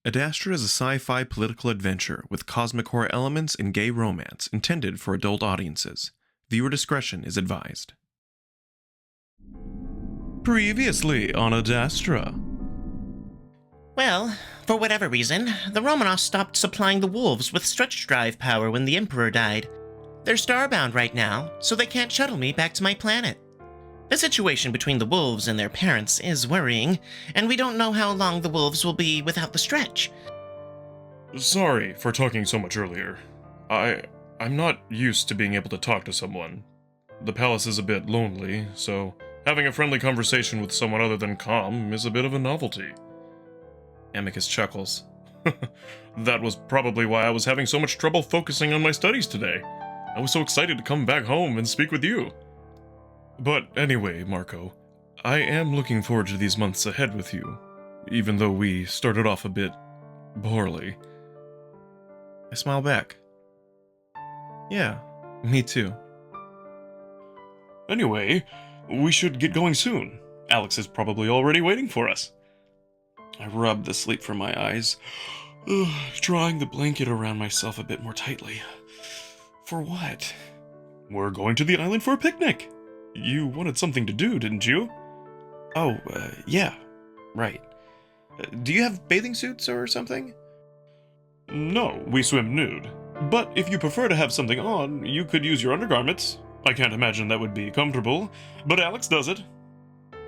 Adastra is a sci-fi political adventure with cosmic horror elements and gay romance intended for adult audiences. Viewer discretion is advised. Previously on Adastra. Well, for whatever reason, the Romanovs stopped supplying the wolves with stretch drive power when the Emperor died. They're starbound right now, so they can't shuttle me back to my planet. The situation between the wolves and their parents is worrying, and we don't know how long the wolves will be without the stretch. Sorry for talking so much earlier. I'm not used to being able to talk to someone. The palace is a bit lonely, so having a friendly conversation with someone other than Calm is a bit of a novelty. Amicus chuckles. That was probably why I was having so much trouble focusing on my studies today. I was so excited to come back home and speak with you. But anyway, Marco, I am looking forward to these months ahead with you, even though we started off a bit poorly. I smile back. Yeah, me too. Anyway, we should get going soon. Alex is probably already waiting for us. I rub the sleep from my eyes, drawing the blanket around myself a bit more tightly. For what? We're going to the island for a picnic. You wanted something to do, didn't you? Oh, yeah, right. Do you have bathing suits or something? No, we swim nude. But if you prefer to have something on, you could use your undergarments. I can't imagine that would be comfortable, but Alex does it.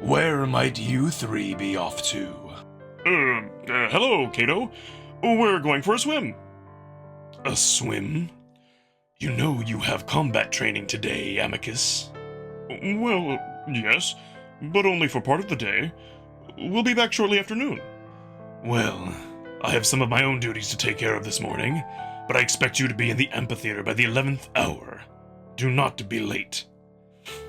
Where might you three be off to? Hello, Cato. We're going for a swim. A swim? You know you have combat training today, Amicus. Well, yes, but only for part of the day. We'll be back shortly after noon. Well, I have some of my own duties to take care of this morning, but I expect you to be in the amphitheater by the 11th hour. Do not be late.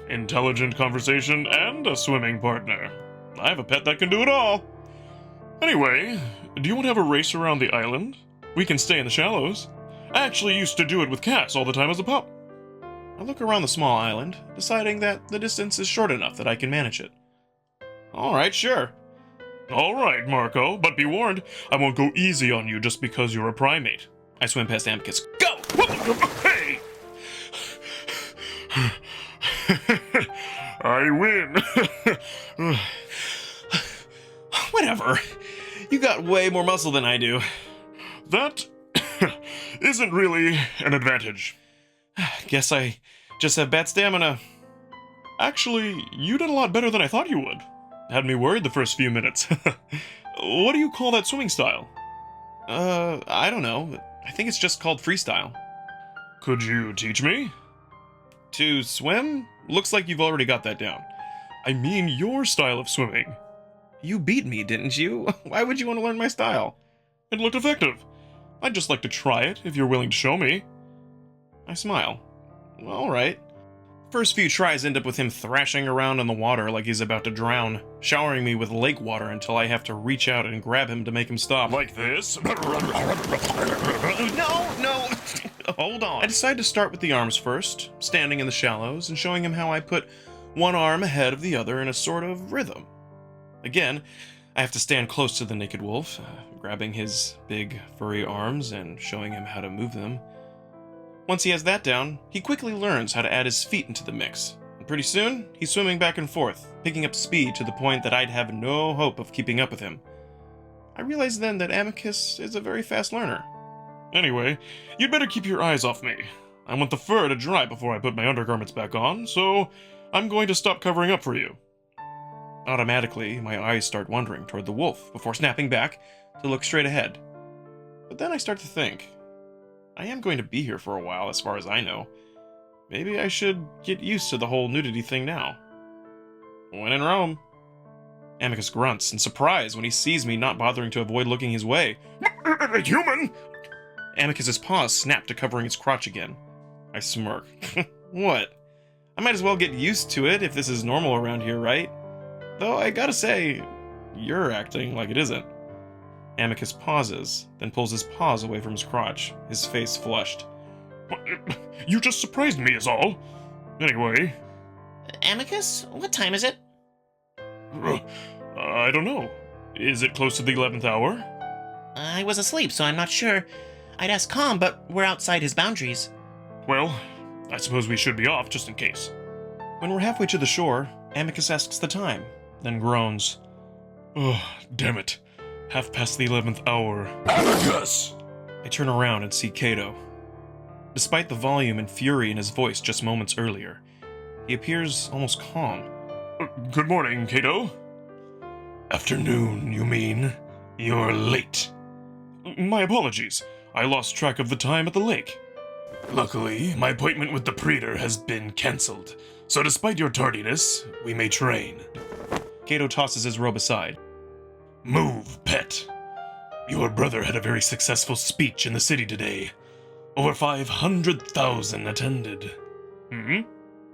Intelligent conversation and a swimming partner. I have a pet that can do it all. Anyway, do you want to have a race around the island? We can stay in the shallows. I actually used to do it with Cass all the time as a pup. I look around the small island, deciding that the distance is short enough that I can manage it. Alright, sure. Alright, Marco, but be warned, I won't go easy on you just because you're a primate. I swim past Amicus. Go! Hey! I win. Whatever. You got way more muscle than I do. That isn't really an advantage. Guess I just have bad stamina. Actually, you did a lot better than I thought you would. Had me worried the first few minutes. What do you call that swimming style? I don't know. I think it's just called freestyle. Could you teach me? To swim? Looks like you've already got that down. I mean your style of swimming. You beat me, didn't you? Why would you want to learn my style? It looked effective. I'd just like to try it if you're willing to show me. I smile. Alright. First few tries end up with him thrashing around in the water like he's about to drown, showering me with lake water until I have to reach out and grab him to make him stop. Like this? No! Hold on. I decide to start with the arms first, standing in the shallows and showing him how I put one arm ahead of the other in a sort of rhythm. Again, I have to stand close to the naked wolf, grabbing his big furry arms and showing him how to move them. Once he has that down, he quickly learns how to add his feet into the mix, and pretty soon, he's swimming back and forth, picking up speed to the point that I'd have no hope of keeping up with him. I realize then that Amicus is a very fast learner. Anyway, you'd better keep your eyes off me. I want the fur to dry before I put my undergarments back on, so I'm going to stop covering up for you. Automatically, my eyes start wandering toward the wolf before snapping back to look straight ahead. But then I start to think, I am going to be here for a while as far as I know. Maybe I should get used to the whole nudity thing now. When in Rome. Amicus grunts in surprise when he sees me not bothering to avoid looking his way. Human! Amicus's paws snap to covering his crotch again. I smirk. What? I might as well get used to it if this is normal around here, right? Though I gotta say, you're acting like it isn't. Amicus pauses, then pulls his paws away from his crotch, his face flushed. You just surprised me is all. Anyway. Amicus, what time is it? I don't know. Is it close to the 11th hour? I was asleep, so I'm not sure. I'd ask Calm, but we're outside his boundaries. Well, I suppose we should be off just in case. When we're halfway to the shore, Amicus asks the time, then groans. Oh, damn it. 11:30 hour. Amicus! I turn around and see Cato. Despite the volume and fury in his voice just moments earlier, he appears almost calm. Good morning, Cato. Afternoon, you mean? You're late. My apologies. I lost track of the time at the lake. Luckily, my appointment with the Praetor has been cancelled, so despite your tardiness, we may train. Cato tosses his robe aside. Move, pet. Your brother had a very successful speech in the city today. Over 500,000 attended.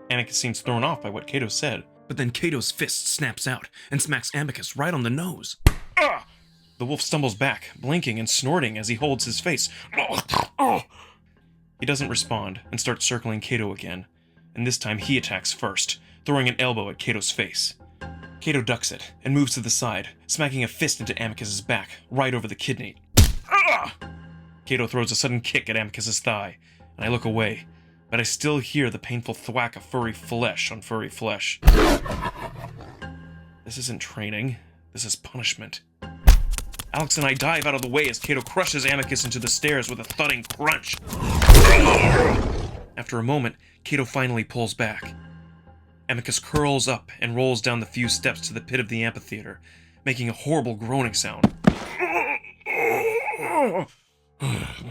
Amicus seems thrown off by what Cato said. But then Cato's fist snaps out and smacks Amicus right on the nose. Ah! The wolf stumbles back, blinking and snorting as he holds his face. He doesn't respond and starts circling Cato again, and this time he attacks first, throwing an elbow at Cato's face. Cato ducks it and moves to the side, smacking a fist into Amicus's back, right over the kidney. Ah! Cato throws a sudden kick at Amicus's thigh, and I look away, but I still hear the painful thwack of furry flesh on furry flesh. This isn't training, this is punishment. Alex and I dive out of the way as Cato crushes Amicus into the stairs with a thudding crunch. After a moment, Cato finally pulls back. Amicus curls up and rolls down the few steps to the pit of the amphitheater, making a horrible groaning sound.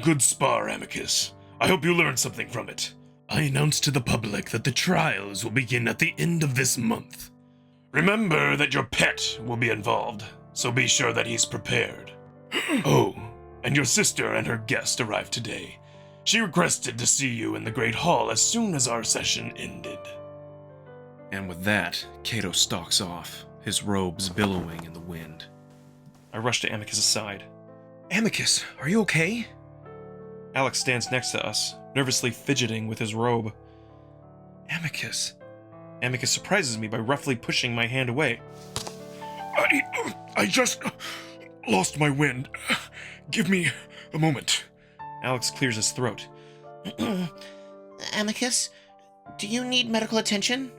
Good spar, Amicus. I hope you learned something from it. I announced to the public that the trials will begin at the end of this month. Remember that your pet will be involved, so be sure that he's prepared. Oh, and your sister and her guest arrived today. She requested to see you in the Great Hall as soon as our session ended. And with that, Cato stalks off, his robes billowing in the wind. I rush to Amicus' side. Amicus, are you okay? Alex stands next to us, nervously fidgeting with his robe. Amicus. Amicus surprises me by roughly pushing my hand away. I just lost my wind. Give me a moment. Alex clears his throat. Amicus, do you need medical attention?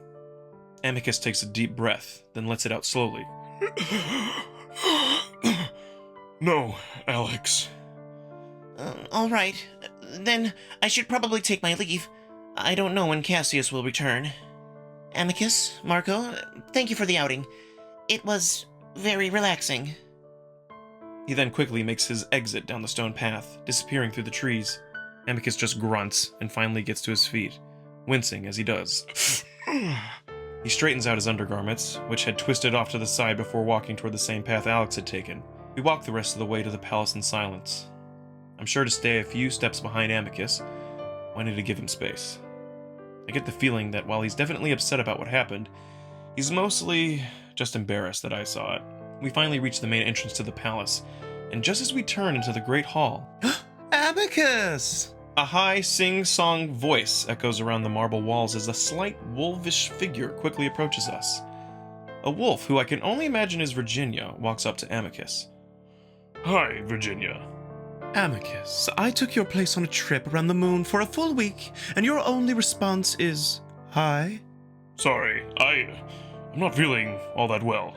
Amicus takes a deep breath, then lets it out slowly. No, Alex. All right. Then I should probably take my leave. I don't know when Cassius will return. Amicus, Marco, thank you for the outing. It was very relaxing. He then quickly makes his exit down the stone path, disappearing through the trees. Amicus just grunts and finally gets to his feet, wincing as he does. He straightens out his undergarments, which had twisted off to the side before walking toward the same path Alex had taken. We walk the rest of the way to the palace in silence. I'm sure to stay a few steps behind Amicus, wanting to give him space. I get the feeling that while he's definitely upset about what happened, he's mostly just embarrassed that I saw it. We finally reach the main entrance to the palace, and just as we turn into the great hall... Amicus! A high sing-song voice echoes around the marble walls as a slight wolfish figure quickly approaches us. A wolf, who I can only imagine is Virginia, walks up to Amicus. Hi, Virginia. Amicus, I took your place on a trip around the moon for a full week, and your only response is, hi? Sorry, I'm not feeling all that well.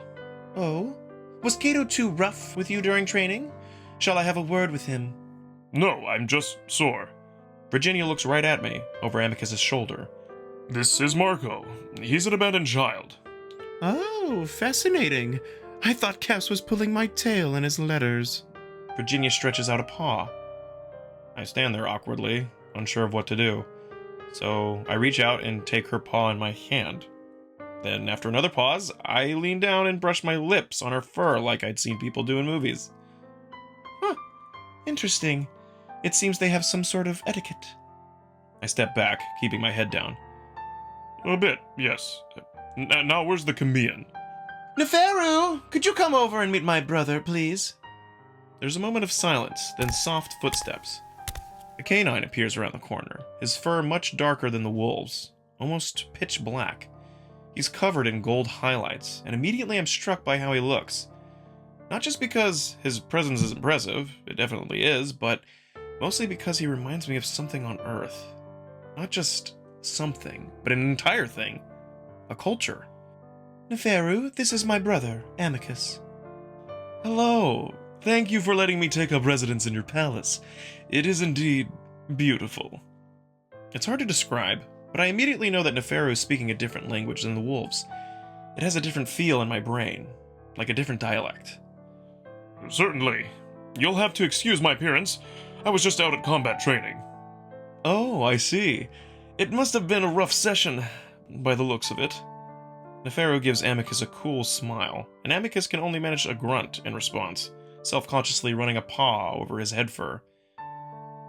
Oh? Was Cato too rough with you during training? Shall I have a word with him? No, I'm just sore. Virginia looks right at me, over Amicus's shoulder. This is Marco. He's an abandoned child. Oh, fascinating. I thought Cass was pulling my tail in his letters. Virginia stretches out a paw. I stand there awkwardly, unsure of what to do. So I reach out and take her paw in my hand. Then, after another pause, I lean down and brush my lips on her fur like I'd seen people do in movies. Huh. Interesting. It seems they have some sort of etiquette. I step back, keeping my head down. A bit, yes. Now where's the chameleon? Neferu! Could you come over and meet my brother, please? There's a moment of silence, then soft footsteps. A canine appears around the corner, his fur much darker than the wolves, almost pitch black. He's covered in gold highlights, and immediately I'm struck by how he looks. Not just because his presence is impressive, it definitely is, but mostly because he reminds me of something on Earth. Not just something, but an entire thing. A culture. Neferu, this is my brother, Amicus. Hello. Thank you for letting me take up residence in your palace. It is indeed beautiful. It's hard to describe, but I immediately know that Neferu is speaking a different language than the wolves. It has a different feel in my brain, like a different dialect. Certainly. You'll have to excuse my appearance. I was just out at combat training. Oh, I see. It must have been a rough session, by the looks of it. Neferu gives Amicus a cool smile, and Amicus can only manage a grunt in response, self-consciously running a paw over his head fur.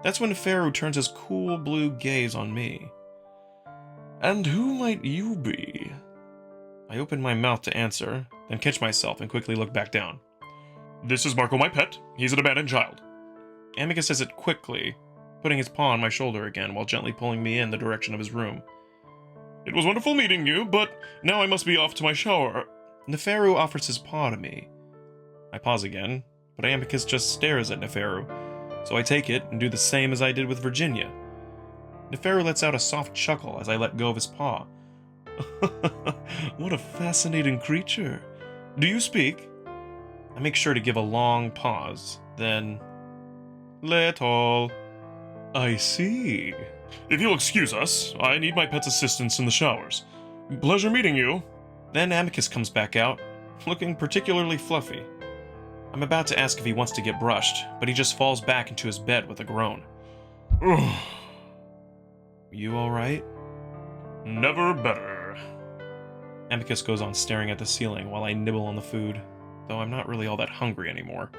That's when Neferu turns his cool blue gaze on me. And who might you be? I open my mouth to answer, then catch myself and quickly look back down. This is Marco, my pet. He's an abandoned child. Amicus says it quickly, putting his paw on my shoulder again while gently pulling me in the direction of his room. It was wonderful meeting you, but now I must be off to my shower. Neferu offers his paw to me. I pause again, but Amicus just stares at Neferu, so I take it and do the same as I did with Virginia. Neferu lets out a soft chuckle as I let go of his paw. What a fascinating creature. Do you speak? I make sure to give a long pause, then... Little. I see. If you'll excuse us, I need my pet's assistance in the showers. Pleasure meeting you. Then Amicus comes back out, looking particularly fluffy. I'm about to ask if he wants to get brushed, but he just falls back into his bed with a groan. You alright? Never better. Amicus goes on staring at the ceiling while I nibble on the food, though I'm not really all that hungry anymore.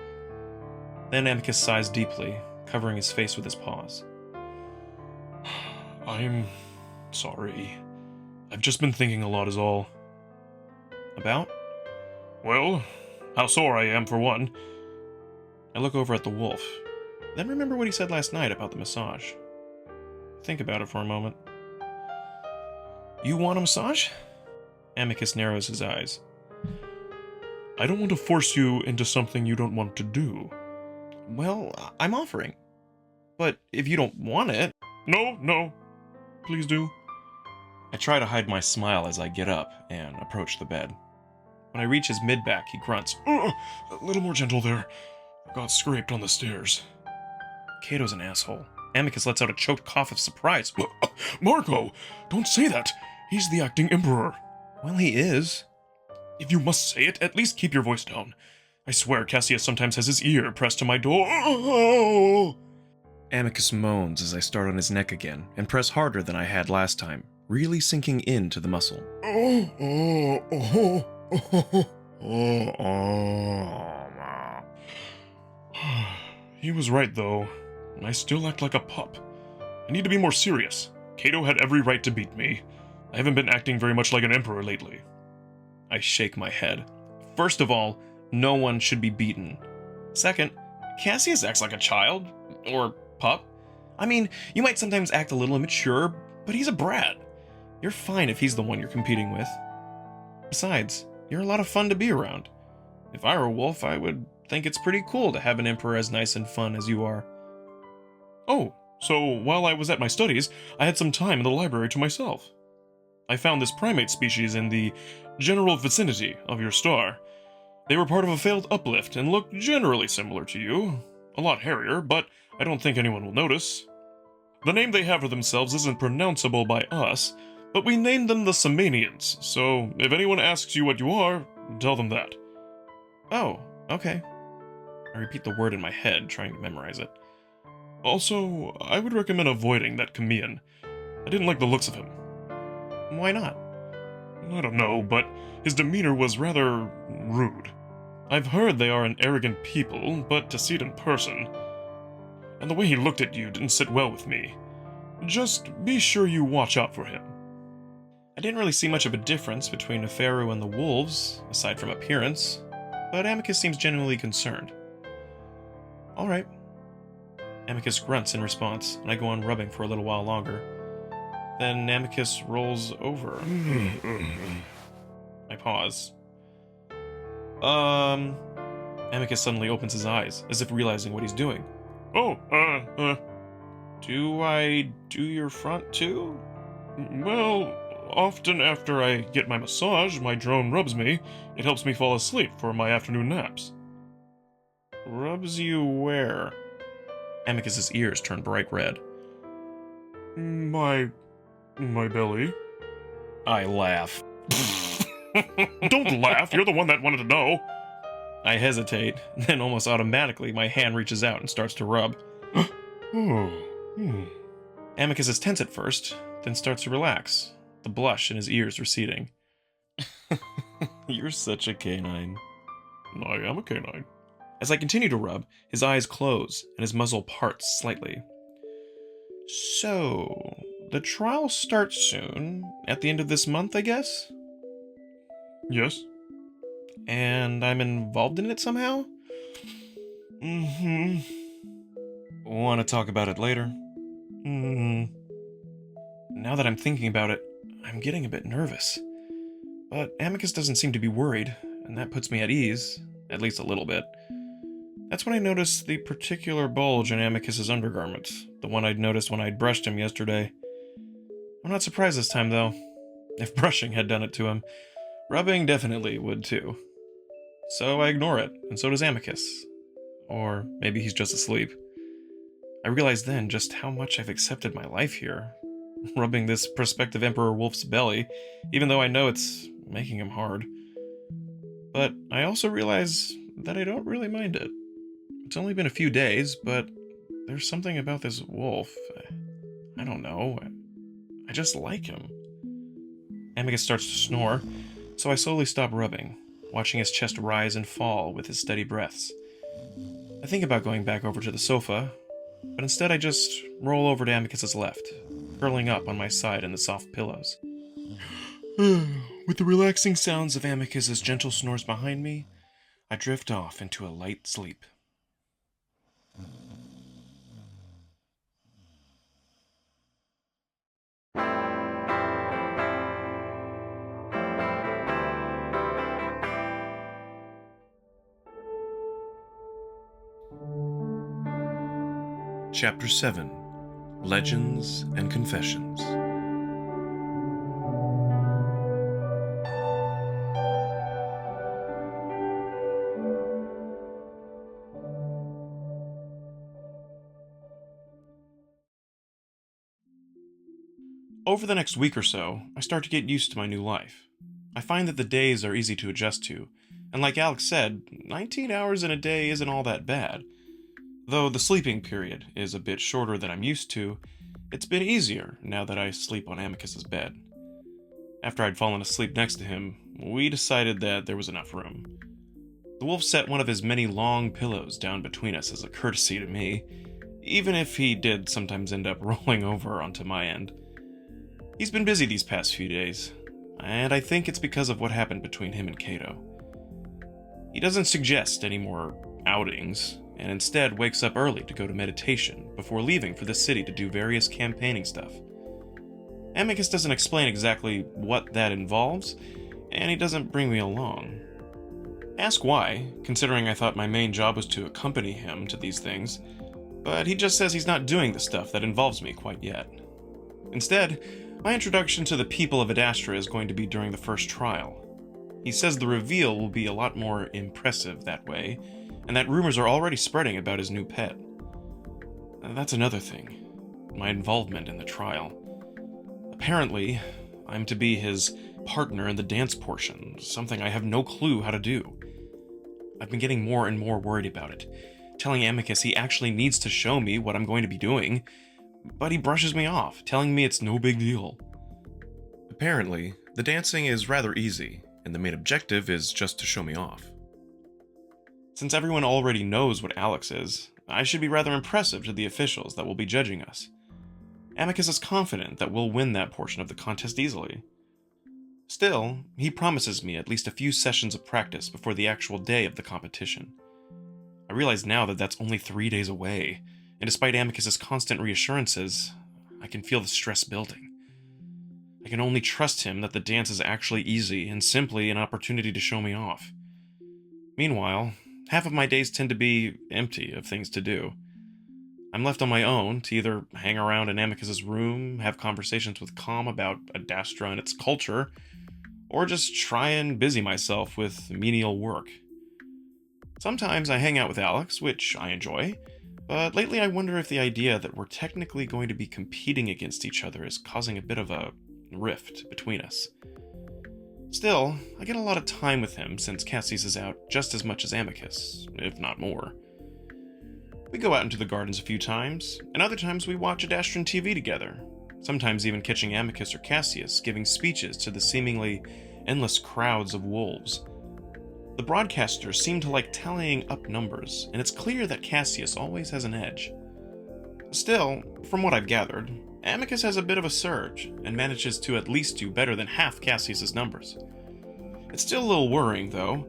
Then Amicus sighs deeply, covering his face with his paws. I'm sorry. I've just been thinking a lot is all. About? Well, how sore I am for one. I look over at the wolf, then remember what he said last night about the massage. Think about it for a moment. You want a massage? Amicus narrows his eyes. I don't want to force you into something you don't want to do. Well, I'm offering. But if you don't want it... No. Please do. I try to hide my smile as I get up and approach the bed. When I reach his mid-back, he grunts. A little more gentle there. I got scraped on the stairs. Cato's an asshole. Amicus lets out a choked cough of surprise. Marco, don't say that. He's the acting emperor. Well, he is. If you must say it, at least keep your voice down. I swear Cassius sometimes has his ear pressed to my door. Amicus moans as I start on his neck again and press harder than I had last time, really sinking into the muscle. He was right, though. I still act like a pup. I need to be more serious. Cato had every right to beat me. I haven't been acting very much like an emperor lately. I shake my head. First of all, no one should be beaten. Second, Cassius acts like a child. Or pup. I mean, you might sometimes act a little immature, but he's a brat. You're fine if he's the one you're competing with. Besides, you're a lot of fun to be around. If I were a wolf, I would think it's pretty cool to have an emperor as nice and fun as you are. Oh, so while I was at my studies, I had some time in the library to myself. I found this primate species in the general vicinity of your star. They were part of a failed uplift and looked generally similar to you. A lot hairier, but I don't think anyone will notice. The name they have for themselves isn't pronounceable by us, but we named them the Samanians, so if anyone asks you what you are, tell them that. Oh, okay. I repeat the word in my head, trying to memorize it. Also, I would recommend avoiding that Kamian. I didn't like the looks of him. Why not? I don't know, but his demeanor was rather rude. I've heard they are an arrogant people, but to see it in person... And the way he looked at you didn't sit well with me. Just be sure you watch out for him. I didn't really see much of a difference between Neferu and the wolves, aside from appearance, but Amicus seems genuinely concerned. Alright. Amicus grunts in response, and I go on rubbing for a little while longer. Then Amicus rolls over. I pause. Amicus suddenly opens his eyes, as if realizing what he's doing. Oh, Do I do your front too? well, often after I get my massage, my drone rubs me. It helps me fall asleep for my afternoon naps. Rubs you where? Amicus's ears turn bright red. My belly. I laugh. Don't laugh, you're the one that wanted to know. I hesitate, then almost automatically my hand reaches out and starts to rub. Oh, Amicus is tense at first, then starts to relax, the blush in his ears receding. You're such a canine. I am a canine. As I continue to rub, his eyes close and his muzzle parts slightly. So, the trial starts soon, at the end of this month, I guess? Yes? And I'm involved in it somehow? Mm-hmm. Want to talk about it later? Mm-hmm. Now that I'm thinking about it, I'm getting a bit nervous. But Amicus doesn't seem to be worried, and that puts me at ease, at least a little bit. That's when I noticed the particular bulge in Amicus's undergarments, the one I'd noticed when I'd brushed him yesterday. I'm not surprised this time, though. If brushing had done it to him, rubbing definitely would too. So I ignore it, and so does Amicus. Or maybe he's just asleep. I realized then just how much I've accepted my life here, rubbing this prospective Emperor Wolf's belly, even though I know it's making him hard. But I also realize that I don't really mind it. It's only been a few days, but there's something about this wolf. I don't know. I just like him. Amicus starts to snore, so I slowly stop rubbing, watching his chest rise and fall with his steady breaths. I think about going back over to the sofa, but instead I just roll over to Amicus's left, curling up on my side in the soft pillows. With the relaxing sounds of Amicus's gentle snores behind me, I drift off into a light sleep. Chapter 7: Legends and Confessions. Over the next week or so, I start to get used to my new life. I find that the days are easy to adjust to, and like Alex said, 19 hours in a day isn't all that bad. Though the sleeping period is a bit shorter than I'm used to, it's been easier now that I sleep on Amicus's bed. After I'd fallen asleep next to him, we decided that there was enough room. The wolf set one of his many long pillows down between us as a courtesy to me, even if he did sometimes end up rolling over onto my end. He's been busy these past few days, and I think it's because of what happened between him and Cato. He doesn't suggest any more outings, and instead wakes up early to go to meditation before leaving for the city to do various campaigning stuff. Amicus doesn't explain exactly what that involves, and he doesn't bring me along. Ask why, considering I thought my main job was to accompany him to these things, but he just says he's not doing the stuff that involves me quite yet. Instead, my introduction to the people of Adastra is going to be during the first trial. He says the reveal will be a lot more impressive that way, and that rumors are already spreading about his new pet. That's another thing, my involvement in the trial. Apparently, I'm to be his partner in the dance portion, something I have no clue how to do. I've been getting more and more worried about it, telling Amicus he actually needs to show me what I'm going to be doing, but he brushes me off, telling me it's no big deal. Apparently, the dancing is rather easy, and the main objective is just to show me off. Since everyone already knows what Alex is, I should be rather impressive to the officials that will be judging us. Amicus is confident that we'll win that portion of the contest easily. Still, he promises me at least a few sessions of practice before the actual day of the competition. I realize now that that's only 3 days away, and despite Amicus's constant reassurances, I can feel the stress building. I can only trust him that the dance is actually easy and simply an opportunity to show me off. Meanwhile, half of my days tend to be empty of things to do. I'm left on my own to either hang around in Amicus's room, have conversations with Calm about Adastra and its culture, or just try and busy myself with menial work. Sometimes I hang out with Alex, which I enjoy, but lately I wonder if the idea that we're technically going to be competing against each other is causing a bit of a rift between us. Still, I get a lot of time with him since Cassius is out just as much as Amicus, if not more. We go out into the gardens a few times, and other times we watch Adastran TV together, sometimes even catching Amicus or Cassius giving speeches to the seemingly endless crowds of wolves. The broadcasters seem to like tallying up numbers, and it's clear that Cassius always has an edge. Still, from what I've gathered, Amicus has a bit of a surge, and manages to at least do better than half Cassius's numbers. It's still a little worrying, though,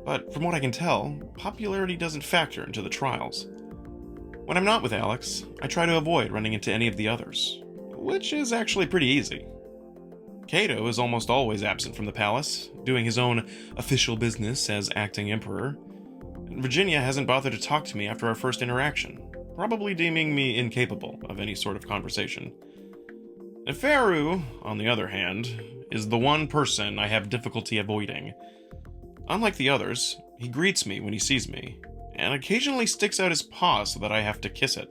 but from what I can tell, popularity doesn't factor into the trials. When I'm not with Alex, I try to avoid running into any of the others, which is actually pretty easy. Cato is almost always absent from the palace, doing his own official business as acting emperor. Virginia hasn't bothered to talk to me after our first interaction, probably deeming me incapable of any sort of conversation. Neferu, on the other hand, is the one person I have difficulty avoiding. Unlike the others, he greets me when he sees me, and occasionally sticks out his paw so that I have to kiss it.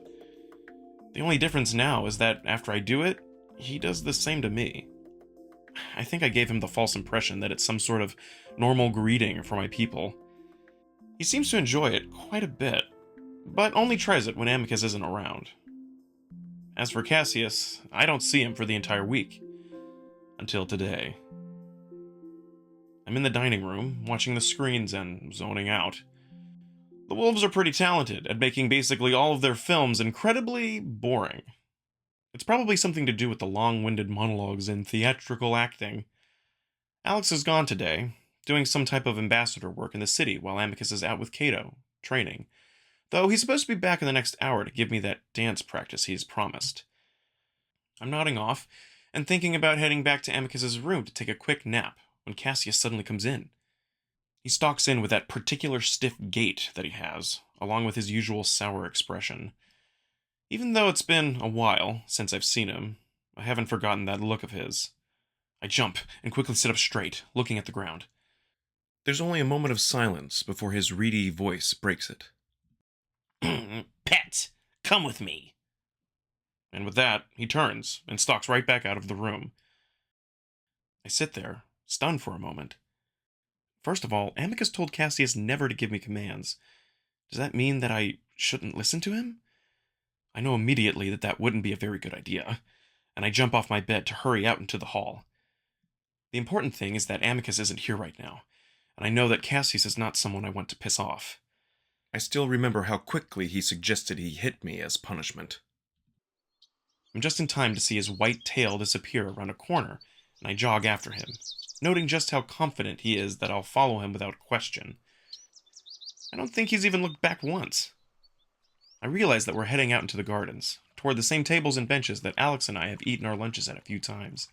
The only difference now is that after I do it, he does the same to me. I think I gave him the false impression that it's some sort of normal greeting for my people. He seems to enjoy it quite a bit, but only tries it when Amicus isn't around. As for Cassius, I don't see him for the entire week. Until today. I'm in the dining room, watching the screens and zoning out. The wolves are pretty talented at making basically all of their films incredibly boring. It's probably something to do with the long-winded monologues and theatrical acting. Alex is gone today, doing some type of ambassador work in the city while Amicus is out with Cato, training. Though he's supposed to be back in the next hour to give me that dance practice he's promised. I'm nodding off and thinking about heading back to Amicus's room to take a quick nap when Cassius suddenly comes in. He stalks in with that particular stiff gait that he has, along with his usual sour expression. Even though it's been a while since I've seen him, I haven't forgotten that look of his. I jump and quickly sit up straight, looking at the ground. There's only a moment of silence before his reedy voice breaks it. Pet, come with me. And with that, he turns and stalks right back out of the room. I sit there, stunned for a moment. First of all, Amicus told Cassius never to give me commands. Does that mean that I shouldn't listen to him? I know immediately that that wouldn't be a very good idea, and I jump off my bed to hurry out into the hall. The important thing is that Amicus isn't here right now, and I know that Cassius is not someone I want to piss off. I still remember how quickly he suggested he hit me as punishment. I'm just in time to see his white tail disappear around a corner, and I jog after him, noting just how confident he is that I'll follow him without question. I don't think he's even looked back once. I realize that we're heading out into the gardens, toward the same tables and benches that Alex and I have eaten our lunches at a few times.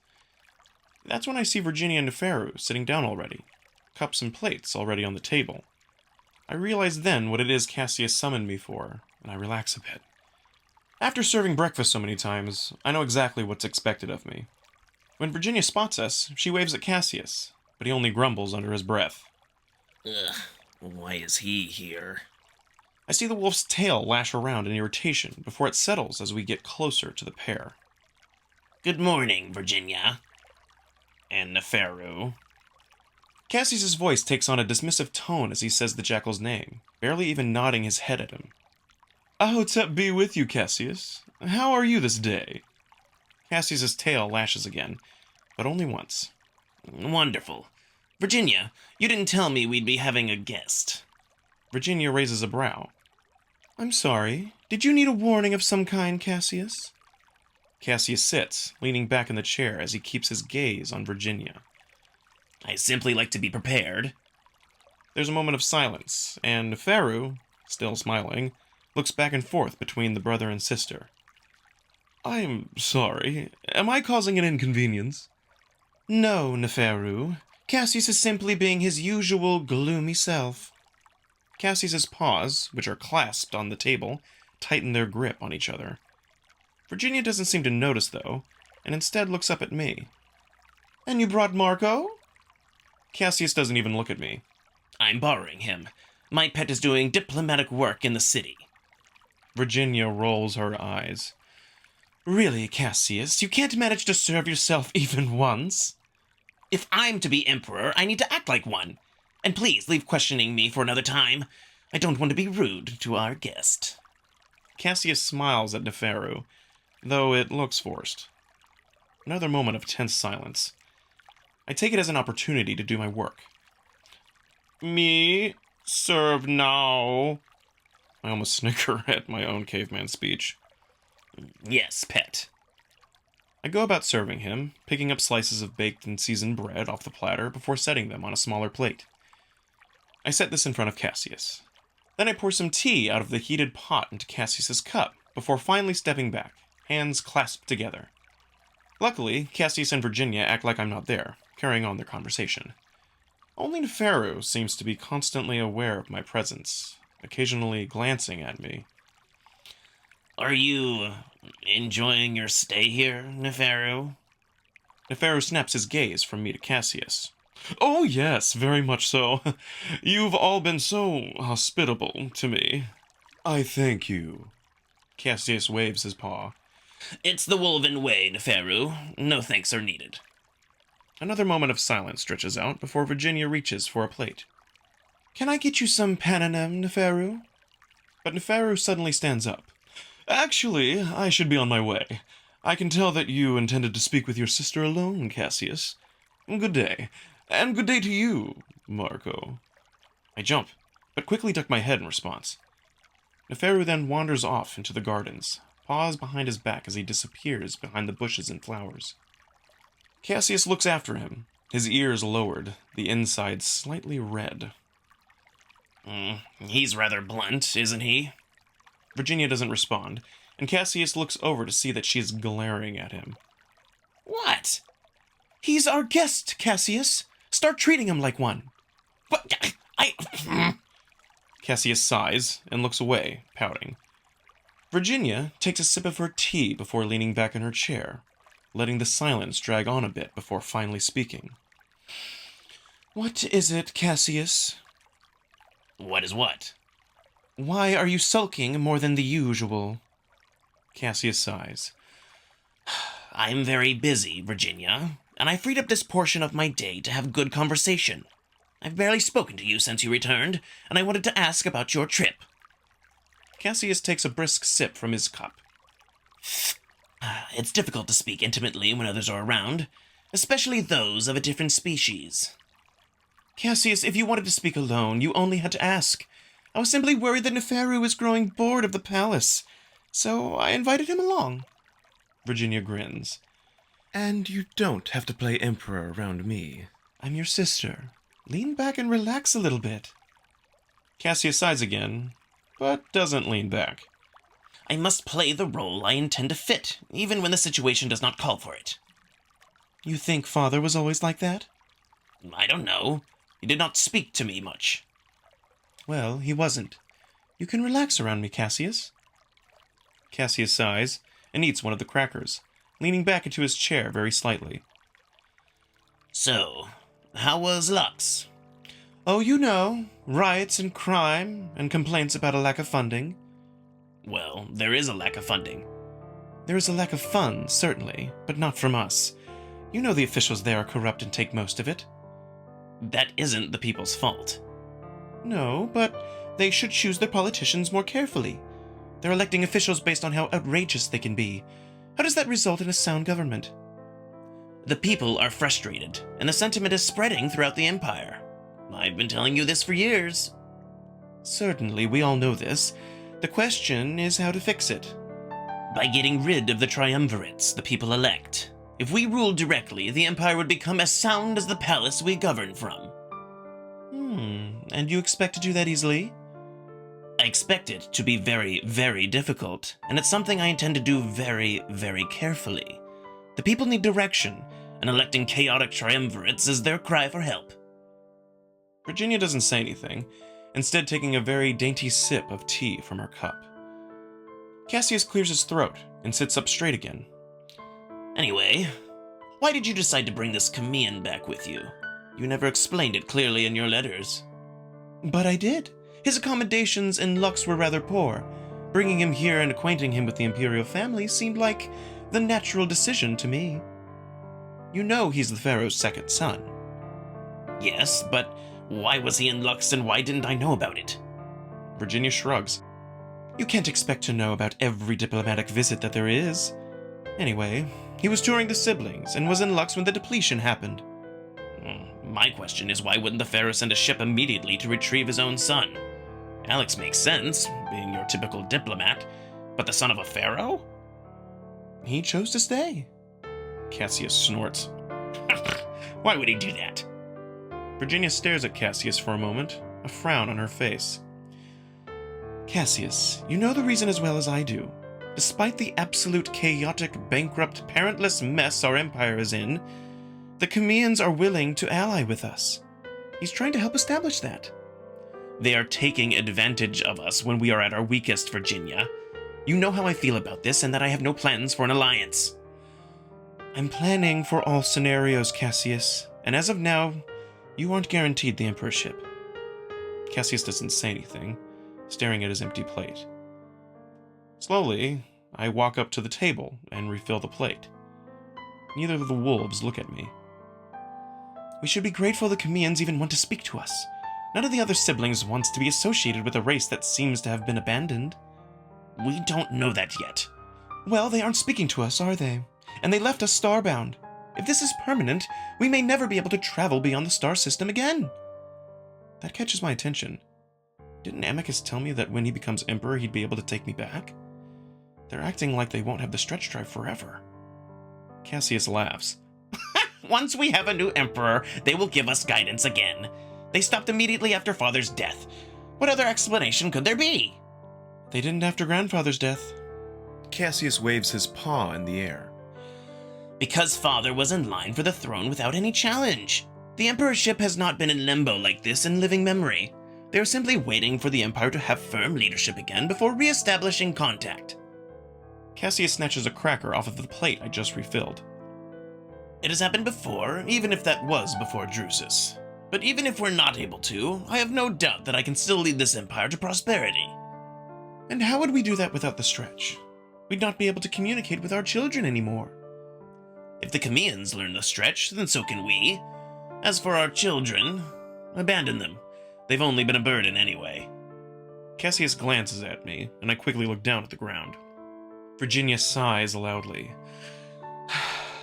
That's when I see Virginia and Neferu sitting down already, cups and plates already on the table. I realize then what it is Cassius summoned me for, and I relax a bit. After serving breakfast so many times, I know exactly what's expected of me. When Virginia spots us, she waves at Cassius, but he only grumbles under his breath. Ugh, why is he here? I see the wolf's tail lash around in irritation before it settles as we get closer to the pair. Good morning, Virginia. And Neferu. Cassius's voice takes on a dismissive tone as he says the jackal's name, barely even nodding his head at him. Ahotep be with you, Cassius. How are you this day? Cassius's tail lashes again, but only once. Wonderful. Virginia, you didn't tell me we'd be having a guest. Virginia raises a brow. I'm sorry. Did you need a warning of some kind, Cassius? Cassius sits, leaning back in the chair as he keeps his gaze on Virginia. I simply like to be prepared. There's a moment of silence, and Neferu, still smiling, looks back and forth between the brother and sister. I'm sorry. Am I causing an inconvenience? No, Neferu. Cassius is simply being his usual gloomy self. Cassius's paws, which are clasped on the table, tighten their grip on each other. Virginia doesn't seem to notice, though, and instead looks up at me. And you brought Marco? Cassius doesn't even look at me. I'm borrowing him. My pet is doing diplomatic work in the city. Virginia rolls her eyes. Really, Cassius, you can't manage to serve yourself even once? If I'm to be emperor, I need to act like one. And please leave questioning me for another time. I don't want to be rude to our guest. Cassius smiles at Neferu, though it looks forced. Another moment of tense silence. I take it as an opportunity to do my work. Me? Serve now. I almost snicker at my own caveman speech. Yes, pet. I go about serving him, picking up slices of baked and seasoned bread off the platter before setting them on a smaller plate. I set this in front of Cassius. Then I pour some tea out of the heated pot into Cassius's cup before finally stepping back, hands clasped together. Luckily, Cassius and Virginia act like I'm not there, carrying on their conversation. Only Neferu seems to be constantly aware of my presence, occasionally glancing at me. Are you enjoying your stay here, Neferu? Neferu snaps his gaze from me to Cassius. Oh yes, very much so. You've all been so hospitable to me. I thank you. Cassius waves his paw. It's the Wolven way, Neferu. No thanks are needed. Another moment of silence stretches out before Virginia reaches for a plate. Can I get you some pananem, Neferu? But Neferu suddenly stands up. Actually, I should be on my way. I can tell that you intended to speak with your sister alone, Cassius. Good day. And good day to you, Marco. I jump, but quickly duck my head in response. Neferu then wanders off into the gardens, paws behind his back as he disappears behind the bushes and flowers. Cassius looks after him, his ears lowered, the inside slightly red. He's rather blunt, isn't he? Virginia doesn't respond, and Cassius looks over to see that she is glaring at him. What? He's our guest, Cassius. Start treating him like one. What? Cassius sighs and looks away, pouting. Virginia takes a sip of her tea before leaning back in her chair, letting the silence drag on a bit before finally speaking. What is it, Cassius? What is what? Why are you sulking more than the usual? Cassius sighs. I'm very busy, Virginia, and I freed up this portion of my day to have good conversation. I've barely spoken to you since you returned, and I wanted to ask about your trip. Cassius takes a brisk sip from his cup. It's difficult to speak intimately when others are around, especially those of a different species. Cassius, if you wanted to speak alone, you only had to ask. I was simply worried that Neferu was growing bored of the palace, so I invited him along. Virginia grins. And you don't have to play emperor around me. I'm your sister. Lean back and relax a little bit. Cassius sighs again, but doesn't lean back. I must play the role I intend to fit, even when the situation does not call for it. You think Father was always like that? I don't know. He did not speak to me much. Well, he wasn't. You can relax around me, Cassius. Cassius sighs and eats one of the crackers, leaning back into his chair very slightly. So, how was Lux? Oh, you know, riots and crime and complaints about a lack of funding. Well, there is a lack of funding. There is a lack of funds, certainly, but not from us. You know the officials there are corrupt and take most of it. That isn't the people's fault. No, but they should choose their politicians more carefully. They're electing officials based on how outrageous they can be. How does that result in a sound government? The people are frustrated, and the sentiment is spreading throughout the Empire. I've been telling you this for years. Certainly, we all know this. The question is how to fix it. By getting rid of the triumvirates the people elect. If we ruled directly, the Empire would become as sound as the palace we govern from. And you expect to do that easily? I expect it to be very, very difficult, and it's something I intend to do very, very carefully. The people need direction, and electing chaotic triumvirates is their cry for help. Virginia doesn't say anything, instead taking a very dainty sip of tea from her cup. Cassius clears his throat and sits up straight again. Anyway, why did you decide to bring this Camillean back with you? You never explained it clearly in your letters. But I did. His accommodations in Lux were rather poor. Bringing him here and acquainting him with the Imperial family seemed like the natural decision to me. You know he's the Pharaoh's second son. Yes, but why was he in Lux and why didn't I know about it? Virginia shrugs. You can't expect to know about every diplomatic visit that there is. Anyway, he was touring the siblings and was in Lux when the depletion happened. My question is, why wouldn't the Pharaoh send a ship immediately to retrieve his own son? Alex makes sense, being your typical diplomat, but the son of a Pharaoh? He chose to stay. Cassius snorts. Why would he do that? Virginia stares at Cassius for a moment, a frown on her face. Cassius, you know the reason as well as I do. Despite the absolute chaotic, bankrupt, parentless mess our empire is in, the Camilleans are willing to ally with us. He's trying to help establish that. They are taking advantage of us when we are at our weakest, Virginia. You know how I feel about this and that I have no plans for an alliance. I'm planning for all scenarios, Cassius, and as of now, you aren't guaranteed the emperorship. Cassius doesn't say anything, staring at his empty plate. Slowly, I walk up to the table and refill the plate. Neither of the wolves look at me. We should be grateful the Camilleans even want to speak to us. None of the other siblings wants to be associated with a race that seems to have been abandoned. We don't know that yet. Well, they aren't speaking to us, are they? And they left us starbound. If this is permanent, we may never be able to travel beyond the star system again. That catches my attention. Didn't Amicus tell me that when he becomes emperor, he'd be able to take me back? They're acting like they won't have the stretch drive forever. Cassius laughs. Once we have a new emperor, they will give us guidance again. They stopped immediately after Father's death. What other explanation could there be? They didn't after Grandfather's death. Cassius waves his paw in the air. Because Father was in line for the throne without any challenge. The emperorship has not been in limbo like this in living memory. They are simply waiting for the empire to have firm leadership again before re-establishing contact. Cassius snatches a cracker off of the plate I just refilled. It has happened before, even if that was before Drusus. But even if we're not able to, I have no doubt that I can still lead this empire to prosperity. And how would we do that without the stretch? We'd not be able to communicate with our children anymore. If the Camilleans learn the stretch, then so can we. As for our children, abandon them. They've only been a burden anyway. Cassius glances at me, and I quickly look down at the ground. Virginia sighs loudly.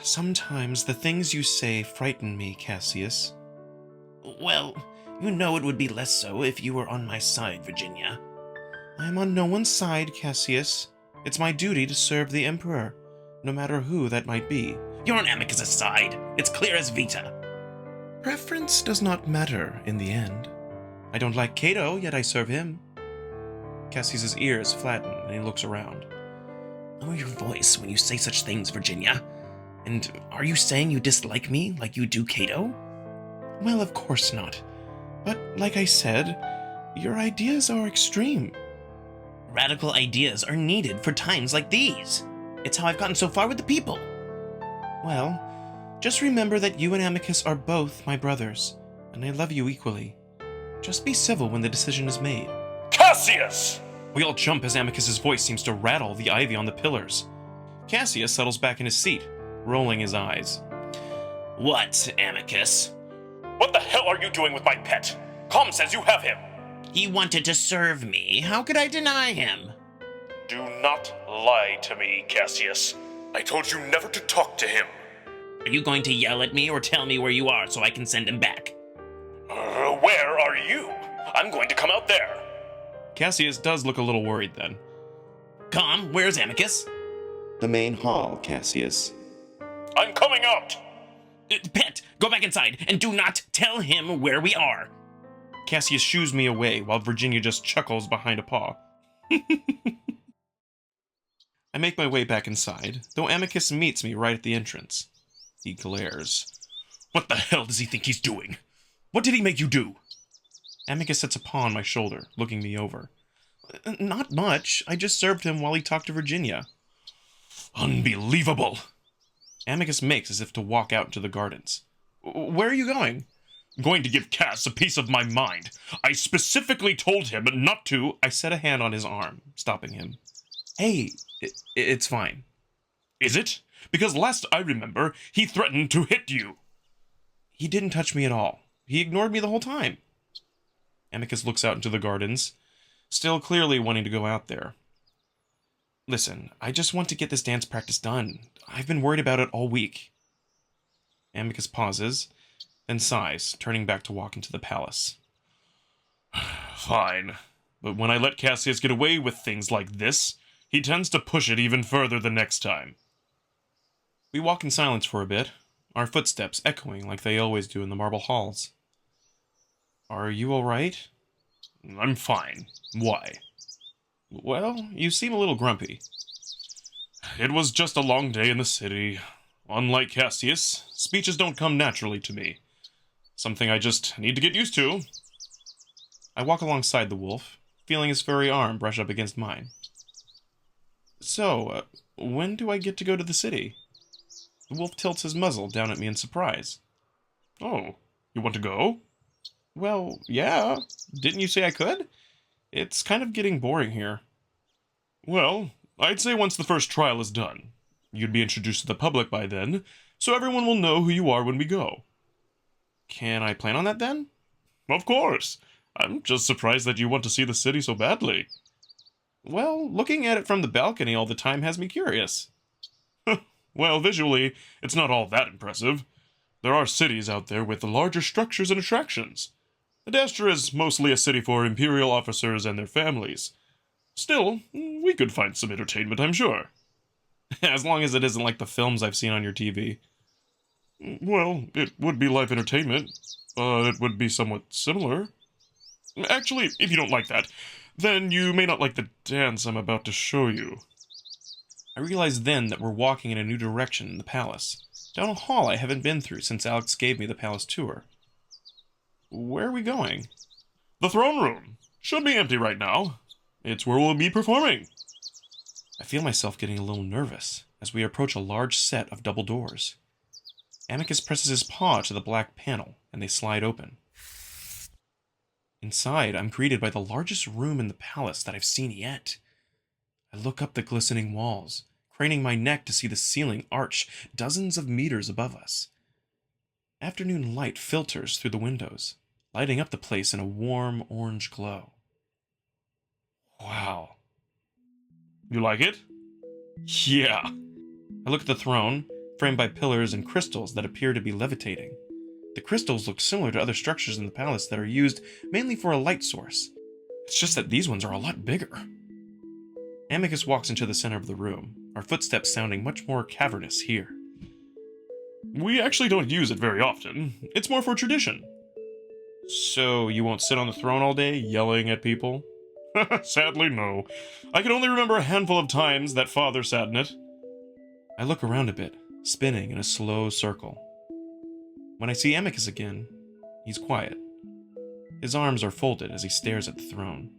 Sometimes the things you say frighten me, Cassius. Well, you know it would be less so if you were on my side, Virginia. I am on no one's side, Cassius. It's my duty to serve the Emperor, no matter who that might be. You're on Amicus' side. It's clear as Vita. Preference does not matter in the end. I don't like Cato, yet I serve him. Cassius's ears flatten, and he looks around. Lower your voice when you say such things, Virginia. And are you saying you dislike me like you do Cato? Well, of course not. But like I said, your ideas are extreme. Radical ideas are needed for times like these. It's how I've gotten so far with the people. Well, just remember that you and Amicus are both my brothers, and I love you equally. Just be civil when the decision is made. Cassius! We all jump as Amicus's voice seems to rattle the ivy on the pillars. Cassius settles back in his seat, rolling his eyes. What, Amicus? What the hell are you doing with my pet? Com says you have him. He wanted to serve me. How could I deny him? Do not lie to me, Cassius. I told you never to talk to him. Are you going to yell at me or tell me where you are so I can send him back? Where are you? I'm going to come out there. Cassius does look a little worried then. Com, where's Amicus? The main hall, Cassius. I'm coming out. Pet, go back inside and do not tell him where we are. Cassius shoos me away while Virginia just chuckles behind a paw. I make my way back inside, though Amicus meets me right at the entrance. He glares. What the hell does he think he's doing? What did he make you do? Amicus sits a paw on my shoulder, looking me over. Not much. I just served him while he talked to Virginia. Unbelievable! Amicus makes as if to walk out into the gardens. Where are you going? I'm going to give Cass a piece of my mind. I specifically told him not to. I set a hand on his arm, stopping him. Hey, it's fine. Is it? Because last I remember, he threatened to hit you. He didn't touch me at all. He ignored me the whole time. Amicus looks out into the gardens, still clearly wanting to go out there. Listen, I just want to get this dance practice done. I've been worried about it all week. Amicus pauses, then sighs, turning back to walk into the palace. Fine. But when I let Cassius get away with things like this, he tends to push it even further the next time. We walk in silence for a bit, our footsteps echoing like they always do in the marble halls. Are you all right? I'm fine. Why? Well, you seem a little grumpy. It was just a long day in the city. Unlike Cassius, speeches don't come naturally to me. Something I just need to get used to. I walk alongside the wolf, feeling his furry arm brush up against mine. So, when do I get to go to the city? The wolf tilts his muzzle down at me in surprise. Oh, you want to go? Well, yeah. Didn't you say I could? It's kind of getting boring here. Well, I'd say once the first trial is done. You'd be introduced to the public by then, so everyone will know who you are when we go. Can I plan on that then? Of course. I'm just surprised that you want to see the city so badly. Well, looking at it from the balcony all the time has me curious. Well, visually, it's not all that impressive. There are cities out there with larger structures and attractions. Adastra is mostly a city for imperial officers and their families. Still, we could find some entertainment, I'm sure. As long as it isn't like the films I've seen on your TV. Well, it would be live entertainment, but it would be somewhat similar. Actually, if you don't like that, then you may not like the dance I'm about to show you. I realize then that we're walking in a new direction in the palace, down a hall I haven't been through since Alex gave me the palace tour. Where are we going? The throne room. Should be empty right now. It's where we'll be performing. I feel myself getting a little nervous as we approach a large set of double doors. Amicus presses his paw to the black panel, and they slide open. Inside, I'm greeted by the largest room in the palace that I've seen yet. I look up the glistening walls, craning my neck to see the ceiling arch dozens of meters above us. Afternoon light filters through the windows, lighting up the place in a warm orange glow. Wow. You like it? Yeah. I look at the throne, framed by pillars and crystals that appear to be levitating. The crystals look similar to other structures in the palace that are used mainly for a light source. It's just that these ones are a lot bigger. Amicus walks into the center of the room, our footsteps sounding much more cavernous here. We actually don't use it very often. It's more for tradition. So you won't sit on the throne all day, yelling at people? Sadly, no. I can only remember a handful of times that father sat in it. I look around a bit, spinning in a slow circle. When I see Amicus again, he's quiet. His arms are folded as he stares at the throne.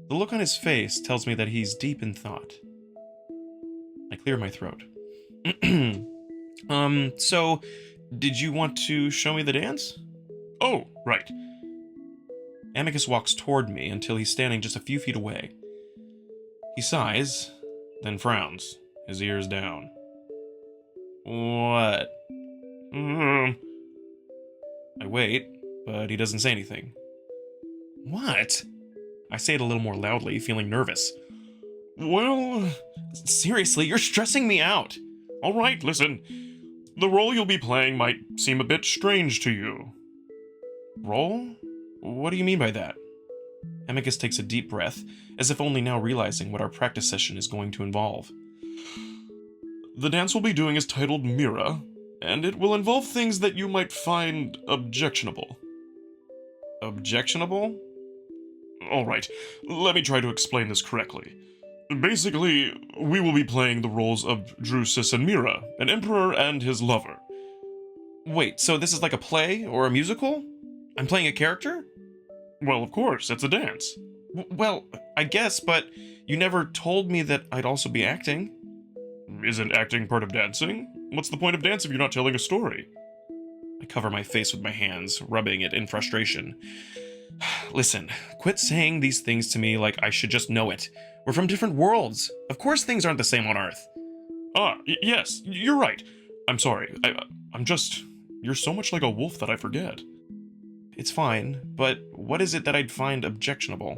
The look on his face tells me that he's deep in thought. I clear my throat. So, did you want to show me the dance? Oh, right. Amicus walks toward me until he's standing just a few feet away. He sighs, then frowns, his ears down. What? I wait, but he doesn't say anything. What? I say it a little more loudly, feeling nervous. Well, seriously, you're stressing me out. All right, listen. The role you'll be playing might seem a bit strange to you. Role? What do you mean by that? Amicus takes a deep breath, as if only now realizing what our practice session is going to involve. The dance we'll be doing is titled Mira, and it will involve things that you might find objectionable. Objectionable? All right, let me try to explain this correctly. Basically, we will be playing the roles of Drusus and Mira, an emperor and his lover. Wait, so this is like a play or a musical? I'm playing a character? Well, of course, it's a dance. Well, I guess, but you never told me that I'd also be acting. Isn't acting part of dancing? What's the point of dance if you're not telling a story? I cover my face with my hands, rubbing it in frustration. Listen, quit saying these things to me like I should just know it. We're from different worlds. Of course things aren't the same on Earth. Yes, you're right. I'm sorry. I'm just... You're so much like a wolf that I forget. It's fine, but what is it that I'd find objectionable?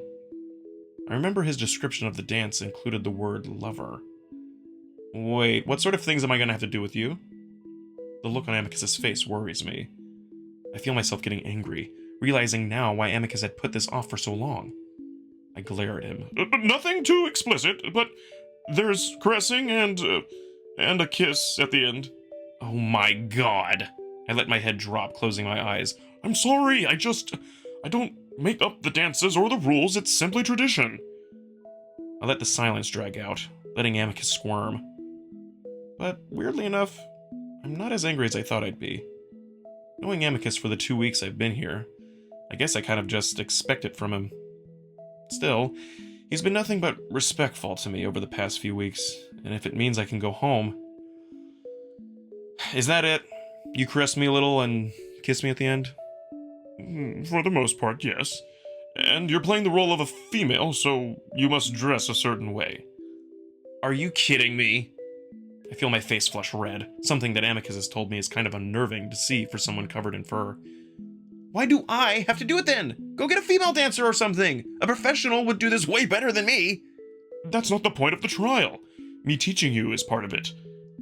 I remember his description of the dance included the word lover. Wait, what sort of things am I gonna have to do with you? The look on Amicus's face worries me. I feel myself getting angry, realizing now why Amicus had put this off for so long. I glare at him. Nothing too explicit, but there's caressing and a kiss at the end. Oh my god! I let my head drop, closing my eyes. I'm sorry, I don't make up the dances or the rules, it's simply tradition. I let the silence drag out, letting Amicus squirm. But weirdly enough, I'm not as angry as I thought I'd be. Knowing Amicus for the 2 weeks I've been here, I guess I kind of just expect it from him. Still, he's been nothing but respectful to me over the past few weeks, and if it means I can go home... Is that it? You caress me a little and kiss me at the end? For the most part, yes. And you're playing the role of a female, so you must dress a certain way. Are you kidding me? I feel my face flush red, something that Amicus has told me is kind of unnerving to see for someone covered in fur. Why do I have to do it then? Go get a female dancer or something! A professional would do this way better than me! That's not the point of the trial. Me teaching you is part of it.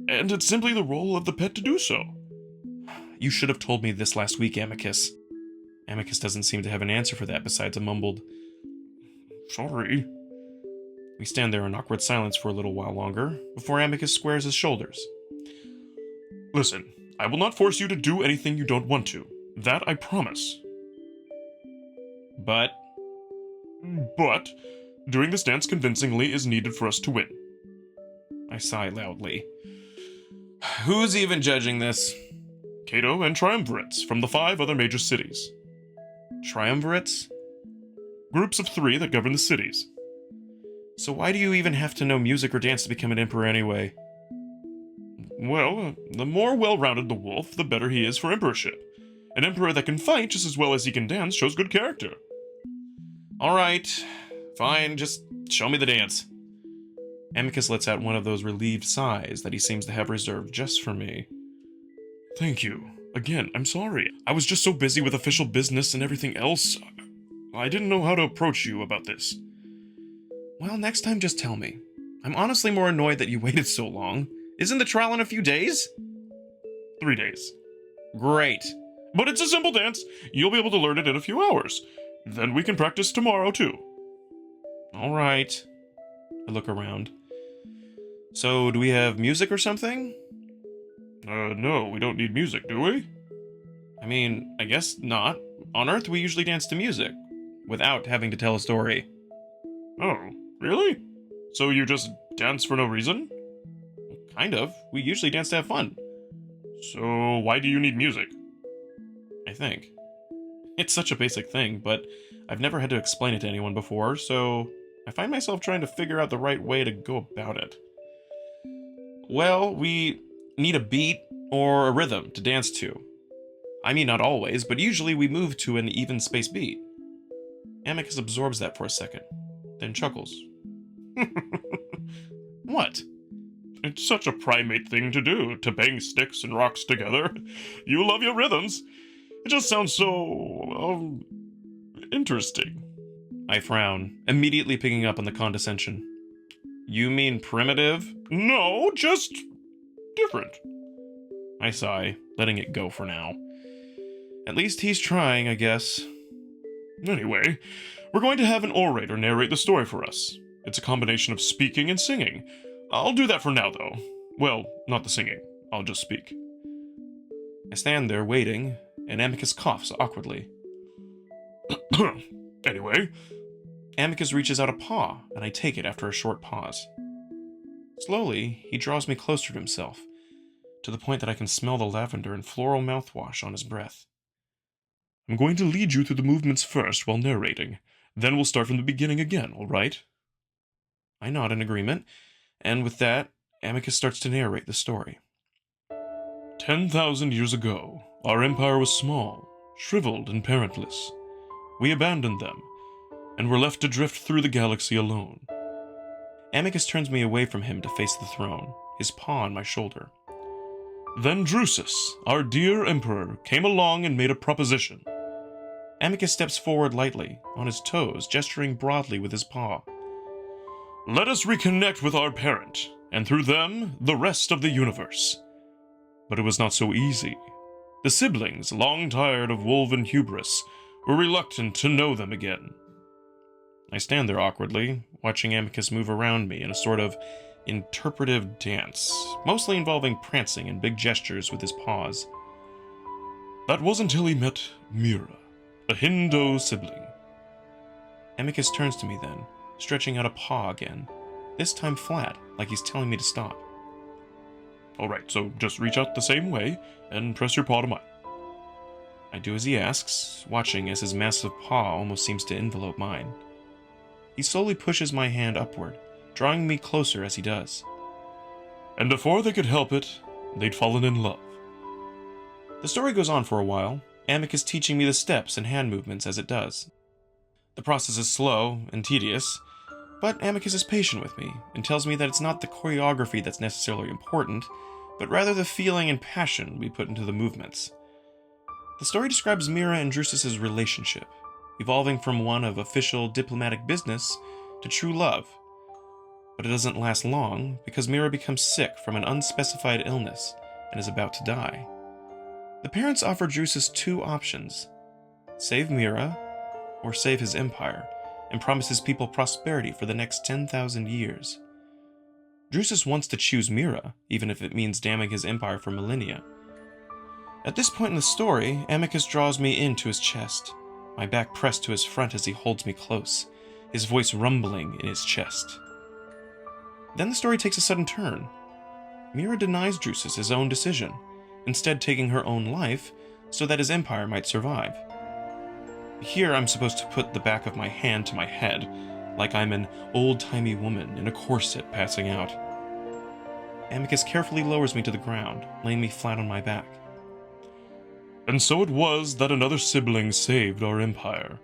And it's simply the role of the pet to do so. You should have told me this last week, Amicus. Amicus doesn't seem to have an answer for that besides a mumbled, Sorry. We stand there in awkward silence for a little while longer, before Amicus squares his shoulders. Listen, I will not force you to do anything you don't want to. That I promise. But doing this dance convincingly is needed for us to win. I sigh loudly. Who's even judging this? Cato and triumvirates from the 5 other major cities. Triumvirates? Groups of 3 that govern the cities. So why do you even have to know music or dance to become an emperor anyway? Well, the more well-rounded the wolf, the better he is for emperorship. An emperor that can fight just as well as he can dance shows good character. Alright, fine, just show me the dance. Amicus lets out one of those relieved sighs that he seems to have reserved just for me. Thank you. Again, I'm sorry. I was just so busy with official business and everything else. I didn't know how to approach you about this. Well, next time just tell me. I'm honestly more annoyed that you waited so long. Isn't the trial in a few days? 3 days. Great. But it's a simple dance. You'll be able to learn it in a few hours. Then we can practice tomorrow, too. Alright. I look around. So, do we have music or something? No, we don't need music, do we? I mean, I guess not. On Earth, we usually dance to music, without having to tell a story. Oh, really? So you just dance for no reason? Kind of. We usually dance to have fun. So why do you need music? I think. It's such a basic thing, but I've never had to explain it to anyone before, so I find myself trying to figure out the right way to go about it. Well, we need a beat or a rhythm to dance to. I mean, not always, but usually we move to an even space beat. Amicus absorbs that for a second, then chuckles. What? It's such a primate thing to do, to bang sticks and rocks together. You love your rhythms. It just sounds so... interesting. I frown, immediately picking up on the condescension. You mean primitive? No, just... different. I sigh, letting it go for now. At least he's trying, I guess. Anyway, we're going to have an orator narrate the story for us. It's a combination of speaking and singing. I'll do that for now, though. Well, not the singing. I'll just speak. I stand there waiting, and Amicus coughs awkwardly. Anyway. Amicus reaches out a paw, and I take it after a short pause. Slowly, he draws me closer to himself, to the point that I can smell the lavender and floral mouthwash on his breath. I'm going to lead you through the movements first while narrating. Then we'll start from the beginning again, all right? I nod in agreement, and with that, Amicus starts to narrate the story. 10,000 years ago, our empire was small, shriveled, and parentless. We abandoned them, and were left to drift through the galaxy alone. Amicus turns me away from him to face the throne, his paw on my shoulder. Then Drusus, our dear emperor, came along and made a proposition. Amicus steps forward lightly, on his toes, gesturing broadly with his paw. Let us reconnect with our parent, and through them, the rest of the universe. But it was not so easy. The siblings, long tired of woven hubris, were reluctant to know them again. I stand there awkwardly, watching Amicus move around me in a sort of interpretive dance, mostly involving prancing and big gestures with his paws. That was until he met Mira, a Hindo sibling. Amicus turns to me then, stretching out a paw again, this time flat, like he's telling me to stop. Alright, so just reach out the same way, and press your paw to mine. I do as he asks, watching as his massive paw almost seems to envelope mine. He slowly pushes my hand upward, drawing me closer as he does. And before they could help it, they'd fallen in love. The story goes on for a while, Amicus teaching me the steps and hand movements as it does. The process is slow and tedious, but Amicus is patient with me and tells me that it's not the choreography that's necessarily important, but rather the feeling and passion we put into the movements. The story describes Mira and Drusus's relationship, evolving from one of official diplomatic business to true love. But it doesn't last long because Mira becomes sick from an unspecified illness and is about to die. The parents offer Drusus two options: save Mira or save his empire, and promise his people prosperity for the next 10,000 years. Drusus wants to choose Mira, even if it means damning his empire for millennia. At this point in the story, Amicus draws me into his chest, my back pressed to his front as he holds me close, his voice rumbling in his chest. Then the story takes a sudden turn. Mira denies Drusus his own decision, instead taking her own life so that his empire might survive. Here I'm supposed to put the back of my hand to my head, like I'm an old-timey woman in a corset passing out. Amicus carefully lowers me to the ground, laying me flat on my back. And so it was that another sibling saved our empire.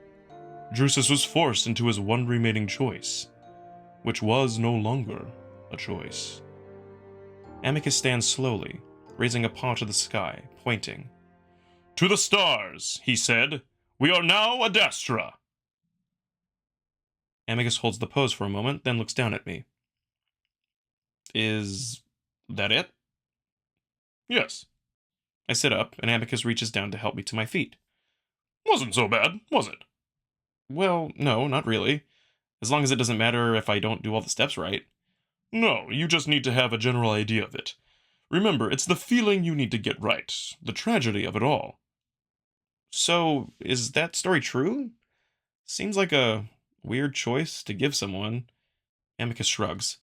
Drusus was forced into his one remaining choice, which was no longer a choice. Amicus stands slowly, raising a paw to the sky, pointing. To the stars, he said. We are now Adastra. Amicus holds the pose for a moment, then looks down at me. Is that it? Yes. I sit up, and Amicus reaches down to help me to my feet. Wasn't so bad, was it? Well, no, not really. As long as it doesn't matter if I don't do all the steps right. No, you just need to have a general idea of it. Remember, it's the feeling you need to get right, the tragedy of it all. So, is that story true? Seems like a weird choice to give someone. Amicus shrugs.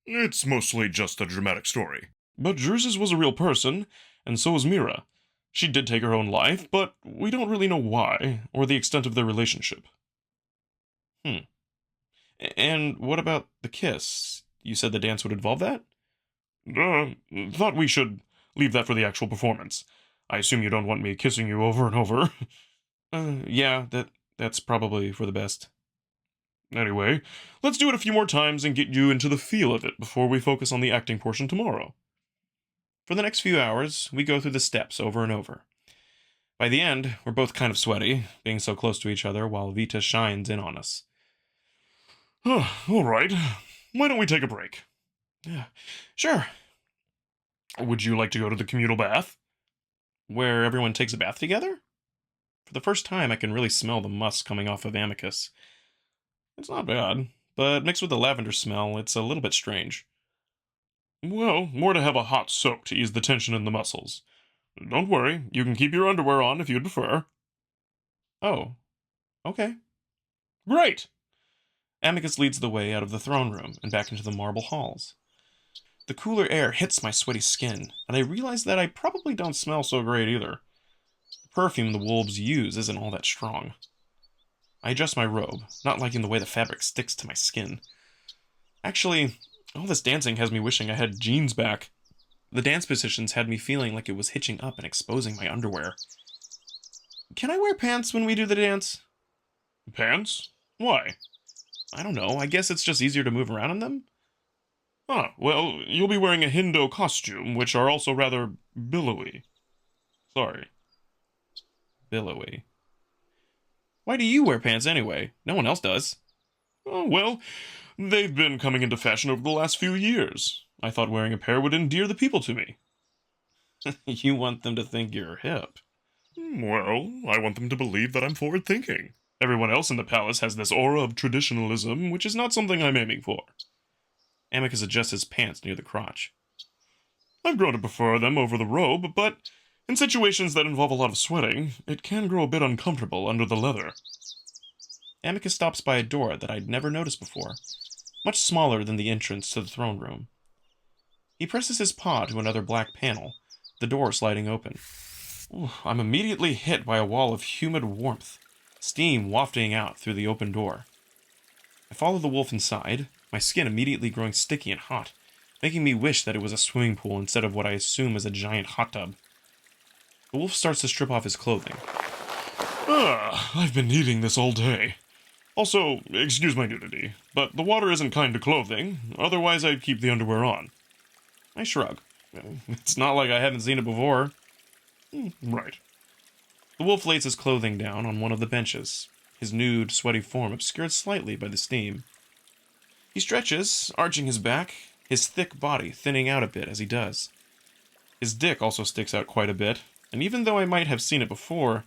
It's mostly just a dramatic story. But Drusus was a real person, and so was Mira. She did take her own life, but we don't really know why, or the extent of their relationship. And what about the kiss? You said the dance would involve that? Thought we should leave that for the actual performance. I assume you don't want me kissing you over and over. Yeah, that's probably for the best. Anyway, let's do it a few more times and get you into the feel of it before we focus on the acting portion tomorrow. For the next few hours, we go through the steps over and over. By the end, we're both kind of sweaty, being so close to each other while Vita shines in on us. All right. Why don't we take a break? Yeah, sure. Would you like to go to the communal bath? Where everyone takes a bath together? For the first time, I can really smell the musk coming off of Amicus. It's not bad, but mixed with the lavender smell, it's a little bit strange. Well, more to have a hot soak to ease the tension in the muscles. Don't worry, you can keep your underwear on if you'd prefer. Oh, okay. Great! Amicus leads the way out of the throne room and back into the marble halls. The cooler air hits my sweaty skin, and I realize that I probably don't smell so great either. The perfume the wolves use isn't all that strong. I adjust my robe, not liking the way the fabric sticks to my skin. Actually, all this dancing has me wishing I had jeans back. The dance positions had me feeling like it was hitching up and exposing my underwear. Can I wear pants when we do the dance? Pants? Why? I don't know, I guess it's just easier to move around in them? Ah, well, you'll be wearing a Hindo costume, which are also rather billowy. Sorry. Billowy. Why do you wear pants anyway? No one else does. Oh, well, they've been coming into fashion over the last few years. I thought wearing a pair would endear the people to me. You want them to think you're hip. Well, I want them to believe that I'm forward-thinking. Everyone else in the palace has this aura of traditionalism, which is not something I'm aiming for. Amicus adjusts his pants near the crotch. I've grown to prefer them over the robe, but in situations that involve a lot of sweating, it can grow a bit uncomfortable under the leather. Amicus stops by a door that I'd never noticed before, much smaller than the entrance to the throne room. He presses his paw to another black panel, the door sliding open. Ooh, I'm immediately hit by a wall of humid warmth, steam wafting out through the open door. I follow the wolf inside, my skin immediately growing sticky and hot, making me wish that it was a swimming pool instead of what I assume is a giant hot tub. The wolf starts to strip off his clothing. I've been needing this all day. Also, excuse my nudity, but the water isn't kind to clothing, otherwise I'd keep the underwear on. I shrug. It's not like I haven't seen it before. Right. The wolf lays his clothing down on one of the benches, his nude, sweaty form obscured slightly by the steam. He stretches, arching his back, his thick body thinning out a bit as he does. His dick also sticks out quite a bit, and even though I might have seen it before,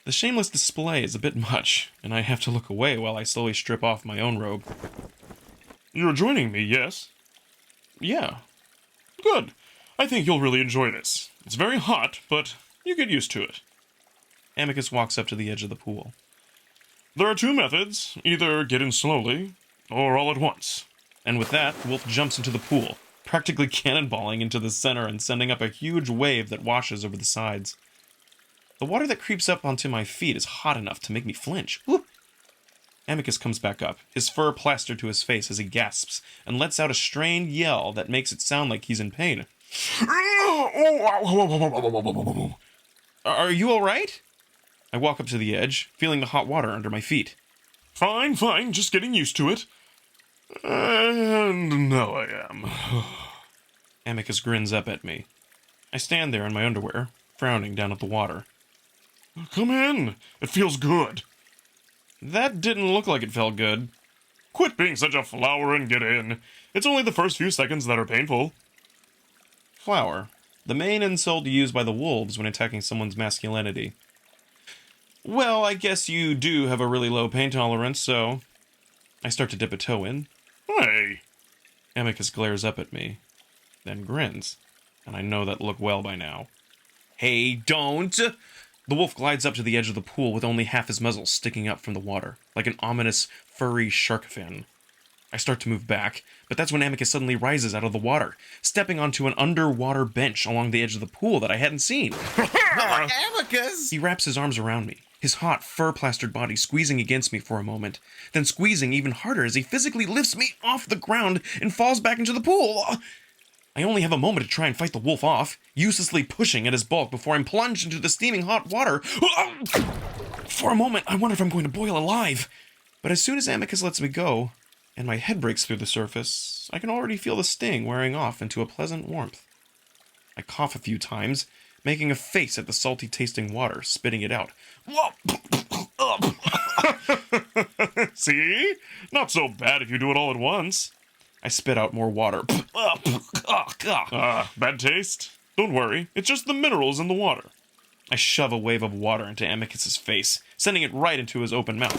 the shameless display is a bit much, and I have to look away while I slowly strip off my own robe. You're joining me, yes? Yeah. Good. I think you'll really enjoy this. It's very hot, but you get used to it. Amicus walks up to the edge of the pool. There are two methods. Either get in slowly, or all at once. And with that, Wolf jumps into the pool, practically cannonballing into the center and sending up a huge wave that washes over the sides. The water that creeps up onto my feet is hot enough to make me flinch. Whoop! Amicus comes back up, his fur plastered to his face as he gasps, and lets out a strained yell that makes it sound like he's in pain. Are you alright? I walk up to the edge, feeling the hot water under my feet. Fine, just getting used to it. And now I am. Amicus grins up at me. I stand there in my underwear, frowning down at the water. Come in. It feels good. That didn't look like it felt good. Quit being such a flower and get in. It's only the first few seconds that are painful. Flower. The main insult used by the wolves when attacking someone's masculinity. Well, I guess you do have a really low pain tolerance, so... I start to dip a toe in. Hey. Amicus glares up at me, then grins, and I know that look well by now. Hey, don't! The wolf glides up to the edge of the pool with only half his muzzle sticking up from the water, like an ominous, furry shark fin. I start to move back, but that's when Amicus suddenly rises out of the water, stepping onto an underwater bench along the edge of the pool that I hadn't seen. Amicus! He wraps his arms around me, his hot, fur-plastered body squeezing against me for a moment, then squeezing even harder as he physically lifts me off the ground and falls back into the pool. I only have a moment to try and fight the wolf off, uselessly pushing at his bulk before I'm plunged into the steaming hot water. For a moment, I wonder if I'm going to boil alive. But as soon as Amicus lets me go, and my head breaks through the surface, I can already feel the sting wearing off into a pleasant warmth. I cough a few times, making a face at the salty-tasting water, spitting it out. See? Not so bad if you do it all at once. I spit out more water. Bad taste? Don't worry, it's just the minerals in the water. I shove a wave of water into Amicus's face, sending it right into his open mouth.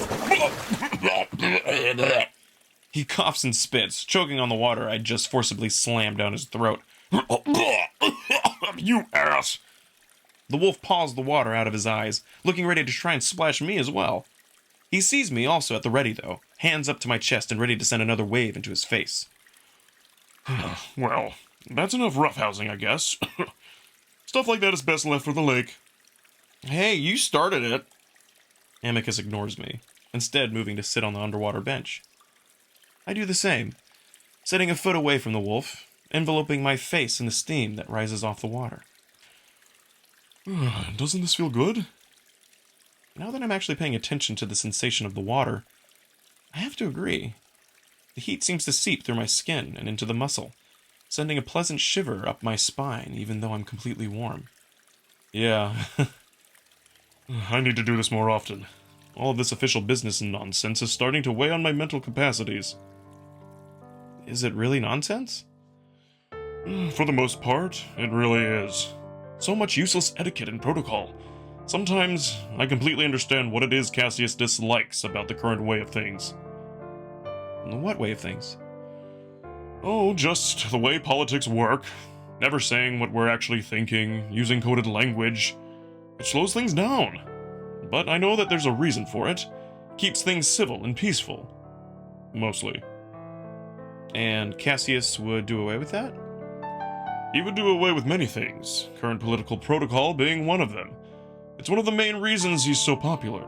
He coughs and spits, choking on the water I'd just forcibly slammed down his throat. You ass! The wolf paws the water out of his eyes, looking ready to try and splash me as well. He sees me also at the ready, though, hands up to my chest and ready to send another wave into his face. Well, that's enough roughhousing, I guess. Stuff like that is best left for the lake. Hey, you started it. Amicus ignores me, instead moving to sit on the underwater bench. I do the same, sitting a foot away from the wolf, enveloping my face in the steam that rises off the water. Doesn't this feel good? Now that I'm actually paying attention to the sensation of the water, I have to agree. The heat seems to seep through my skin and into the muscle, sending a pleasant shiver up my spine even though I'm completely warm. Yeah. I need to do this more often. All of this official business nonsense is starting to weigh on my mental capacities. Is it really nonsense? For the most part, it really is. So much useless etiquette and protocol. Sometimes I completely understand what it is Cassius dislikes about the current way of things. What way of things? Oh, just the way politics work. Never saying what we're actually thinking, using coded language. It slows things down. But I know that there's a reason for it. Keeps things civil and peaceful. Mostly. And Cassius would do away with that? He would do away with many things, current political protocol being one of them. It's one of the main reasons he's so popular.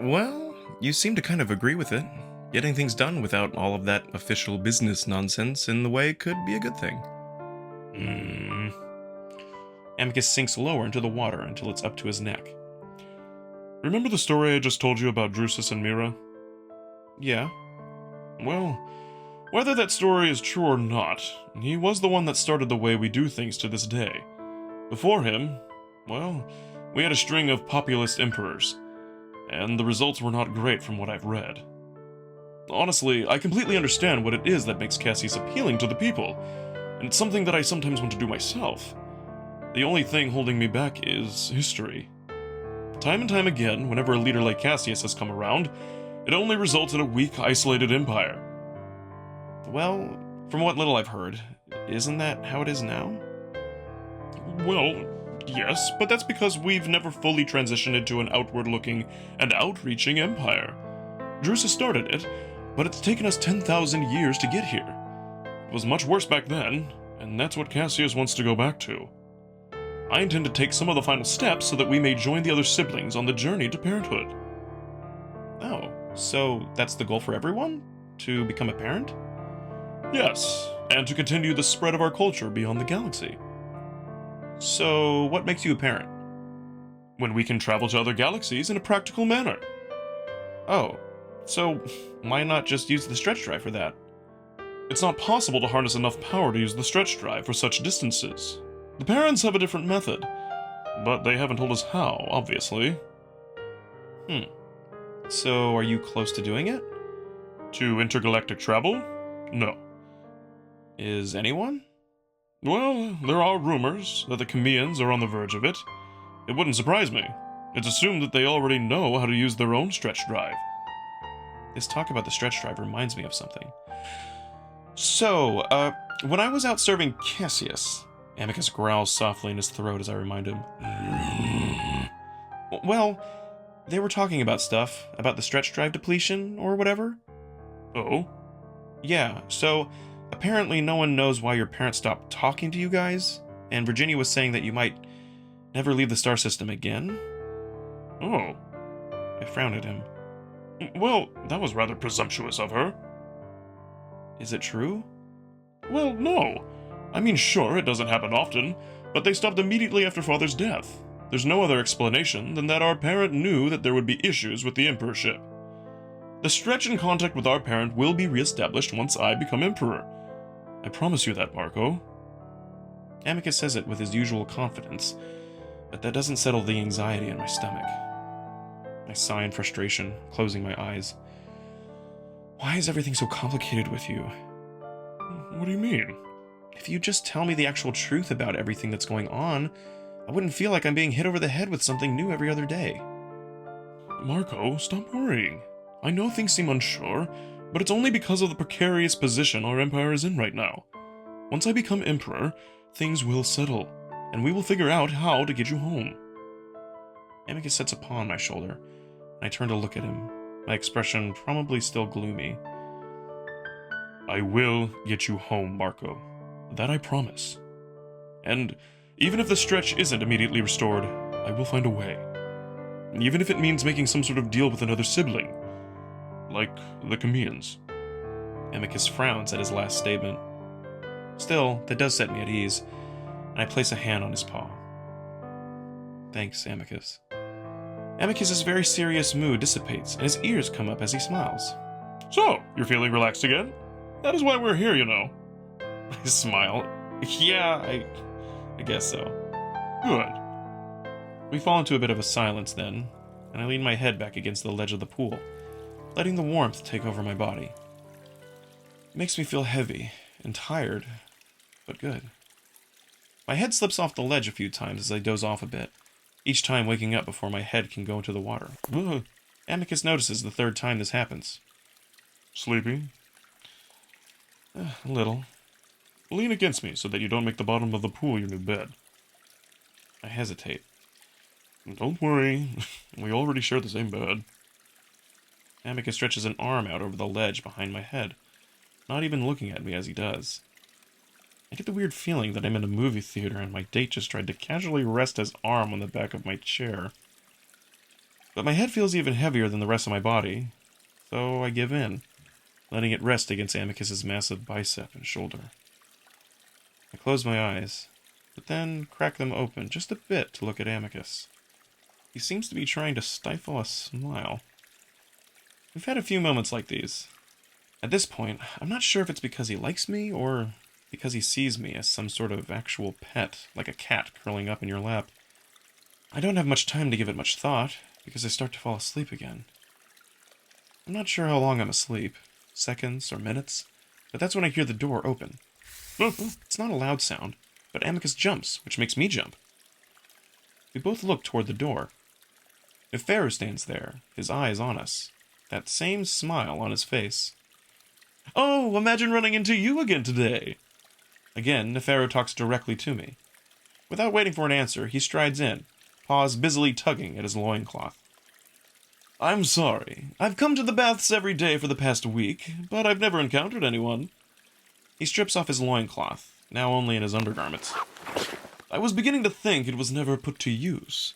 Well, you seem to kind of agree with it. Getting things done without all of that official business nonsense in the way could be a good thing. Amicus sinks lower into the water until it's up to his neck. Remember the story I just told you about Drusus and Mira? Yeah. Well, whether that story is true or not, he was the one that started the way we do things to this day. Before him, well, we had a string of populist emperors, and the results were not great from what I've read. Honestly, I completely understand what it is that makes Cassius appealing to the people, and it's something that I sometimes want to do myself. The only thing holding me back is history. Time and time again, whenever a leader like Cassius has come around, it only results in a weak, isolated empire. Well, from what little I've heard, isn't that how it is now? Well, yes, but that's because we've never fully transitioned into an outward-looking and outreaching empire. Drusus started it, but it's taken us 10,000 years to get here. It was much worse back then, and that's what Cassius wants to go back to. I intend to take some of the final steps so that we may join the other siblings on the journey to parenthood. Oh, so that's the goal for everyone? To become a parent? Yes, and to continue the spread of our culture beyond the galaxy. So, what makes you a parent? When we can travel to other galaxies in a practical manner. Oh, so why not just use the stretch drive for that? It's not possible to harness enough power to use the stretch drive for such distances. The parents have a different method, but they haven't told us how, obviously. So, are you close to doing it? To intergalactic travel? No. Is anyone? Well, there are rumors that the Chemians are on the verge of it. It wouldn't surprise me. It's assumed that they already know how to use their own stretch drive. This talk about the stretch drive reminds me of something. So, when I was out serving Cassius, Amicus growls softly in his throat as I remind him. Well, they were talking about stuff, about the stretch drive depletion or whatever. Oh? Yeah, so apparently no one knows why your parents stopped talking to you guys, and Virginia was saying that you might never leave the star system again. Oh. I frowned at him. Well, that was rather presumptuous of her. Is it true? Well, no. I mean, sure, it doesn't happen often, but they stopped immediately after Father's death. There's no other explanation than that our parent knew that there would be issues with the emperorship. The stretch in contact with our parent will be reestablished once I become emperor. I promise you that, Marco. Amicus says it with his usual confidence, but that doesn't settle the anxiety in my stomach. I sigh in frustration, closing my eyes. Why is everything so complicated with you? What do you mean? If you just tell me the actual truth about everything that's going on, I wouldn't feel like I'm being hit over the head with something new every other day. Marco, stop worrying. I know things seem unsure, but it's only because of the precarious position our empire is in right now. Once I become emperor, things will settle, and we will figure out how to get you home. Amicus sits upon my shoulder, and I turn to look at him, my expression probably still gloomy. I will get you home, Marco. That I promise. And even if the stretch isn't immediately restored, I will find a way. Even if it means making some sort of deal with another sibling. Like the Cameans. Amicus frowns at his last statement. Still, that does set me at ease, and I place a hand on his paw. Thanks, Amicus. Amicus's very serious mood dissipates, and his ears come up as he smiles. So, you're feeling relaxed again? That is why we're here, you know. I smile. Yeah, I guess so. Good. We fall into a bit of a silence then, and I lean my head back against the ledge of the pool, letting the warmth take over my body. It makes me feel heavy and tired, but good. My head slips off the ledge a few times as I doze off a bit, each time waking up before my head can go into the water. Ugh. Amicus notices the third time this happens. Sleepy? A little. Lean against me so that you don't make the bottom of the pool your new bed. I hesitate. Don't worry, we already share the same bed. Amicus stretches an arm out over the ledge behind my head, not even looking at me as he does. I get the weird feeling that I'm in a movie theater and my date just tried to casually rest his arm on the back of my chair. But my head feels even heavier than the rest of my body, so I give in, letting it rest against Amicus's massive bicep and shoulder. I close my eyes, but then crack them open just a bit to look at Amicus. He seems to be trying to stifle a smile. We've had a few moments like these. At this point, I'm not sure if it's because he likes me or because he sees me as some sort of actual pet, like a cat curling up in your lap. I don't have much time to give it much thought, because I start to fall asleep again. I'm not sure how long I'm asleep, seconds or minutes, but that's when I hear the door open. It's not a loud sound, but Amicus jumps, which makes me jump. We both look toward the door. Neferu stands there, his eyes on us, that same smile on his face. Oh, imagine running into you again today! Again, Neferu talks directly to me. Without waiting for an answer, he strides in, paws busily tugging at his loincloth. I'm sorry. I've come to the baths every day for the past week, but I've never encountered anyone. He strips off his loincloth, now only in his undergarments. I was beginning to think it was never put to use.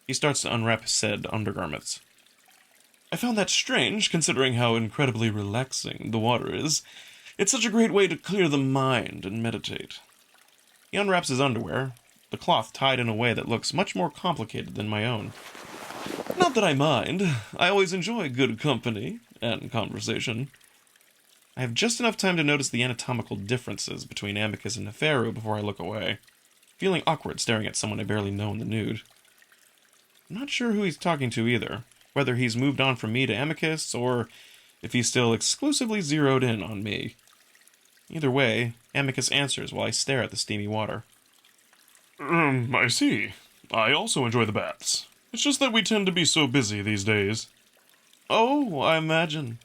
He starts to unwrap said undergarments. I found that strange, considering how incredibly relaxing the water is. It's such a great way to clear the mind and meditate. He unwraps his underwear, the cloth tied in a way that looks much more complicated than my own. Not that I mind. I always enjoy good company and conversation. I have just enough time to notice the anatomical differences between Amicus and Neferu before I look away, feeling awkward staring at someone I barely know in the nude. I'm not sure who he's talking to either, whether he's moved on from me to Amicus, or if he's still exclusively zeroed in on me. Either way, Amicus answers while I stare at the steamy water. I see. I also enjoy the baths. It's just that we tend to be so busy these days. Oh, I imagine.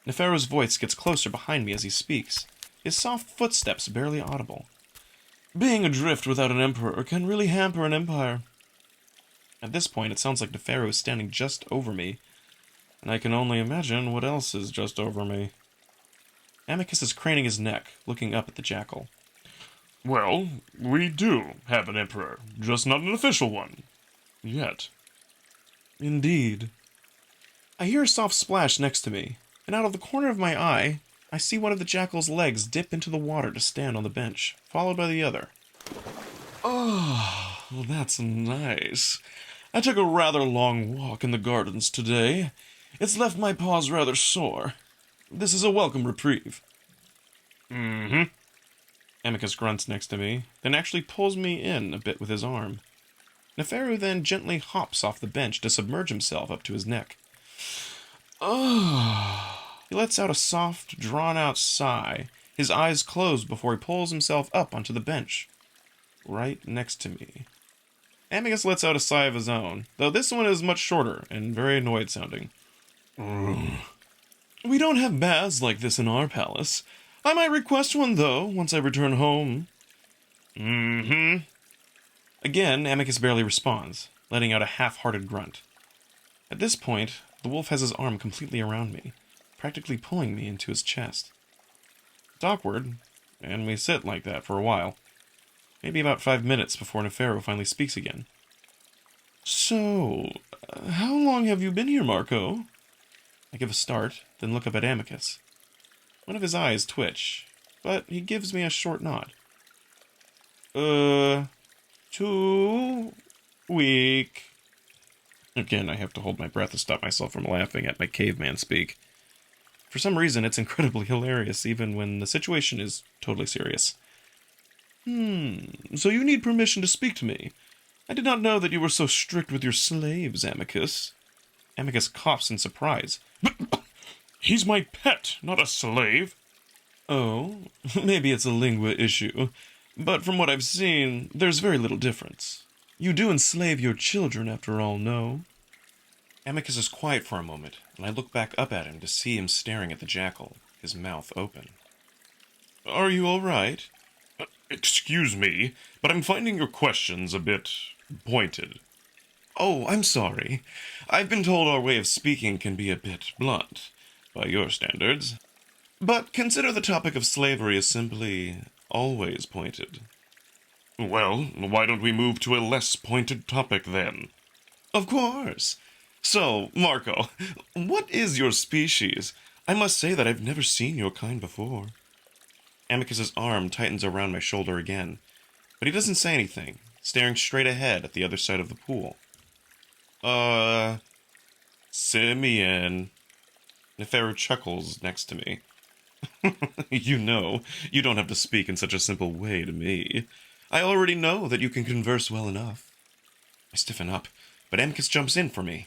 Neferu's voice gets closer behind me as he speaks, his soft footsteps barely audible. Being adrift without an emperor can really hamper an empire. At this point, it sounds like Neferu is standing just over me, and I can only imagine what else is just over me. Amicus is craning his neck, looking up at the jackal. Well, we do have an emperor, just not an official one. Yet. Indeed. I hear a soft splash next to me, and out of the corner of my eye, I see one of the jackal's legs dip into the water to stand on the bench, followed by the other. Oh, well, that's nice. I took a rather long walk in the gardens today. It's left my paws rather sore. This is a welcome reprieve. Mm-hmm. Amicus grunts next to me, then actually pulls me in a bit with his arm. Neferu then gently hops off the bench to submerge himself up to his neck. Oh. He lets out a soft, drawn-out sigh, his eyes closed before he pulls himself up onto the bench, right next to me. Amicus lets out a sigh of his own, though this one is much shorter and very annoyed-sounding. We don't have baths like this in our palace. I might request one, though, once I return home. Mm-hmm. Again, Amicus barely responds, letting out a half-hearted grunt. At this point, the wolf has his arm completely around me, practically pulling me into his chest. It's awkward, and we sit like that for a while. Maybe about 5 minutes before Neferu finally speaks again. So, how long have you been here, Marco? I give a start, then look up at Amicus. One of his eyes twitch, but he gives me a short nod. 2 week. Again, I have to hold my breath to stop myself from laughing at my caveman speak. For some reason, it's incredibly hilarious, even when the situation is totally serious. So you need permission to speak to me. I did not know that you were so strict with your slaves, Amicus. Amicus coughs in surprise. He's my pet, not a slave. Oh, maybe it's a lingua issue. But from what I've seen, there's very little difference. You do enslave your children, after all, no? Amicus is quiet for a moment, and I look back up at him to see him staring at the jackal, his mouth open. Are you all right? Excuse me, but I'm finding your questions a bit pointed. Oh, I'm sorry. I've been told our way of speaking can be a bit blunt, by your standards. But consider the topic of slavery as simply always pointed. Well, why don't we move to a less pointed topic then? Of course. So, Marco, what is your species? I must say that I've never seen your kind before. Amicus's arm tightens around my shoulder again, but he doesn't say anything, staring straight ahead at the other side of the pool. Simeon. Neferu chuckles next to me. You know, you don't have to speak in such a simple way to me. I already know that you can converse well enough. I stiffen up, but Amicus jumps in for me.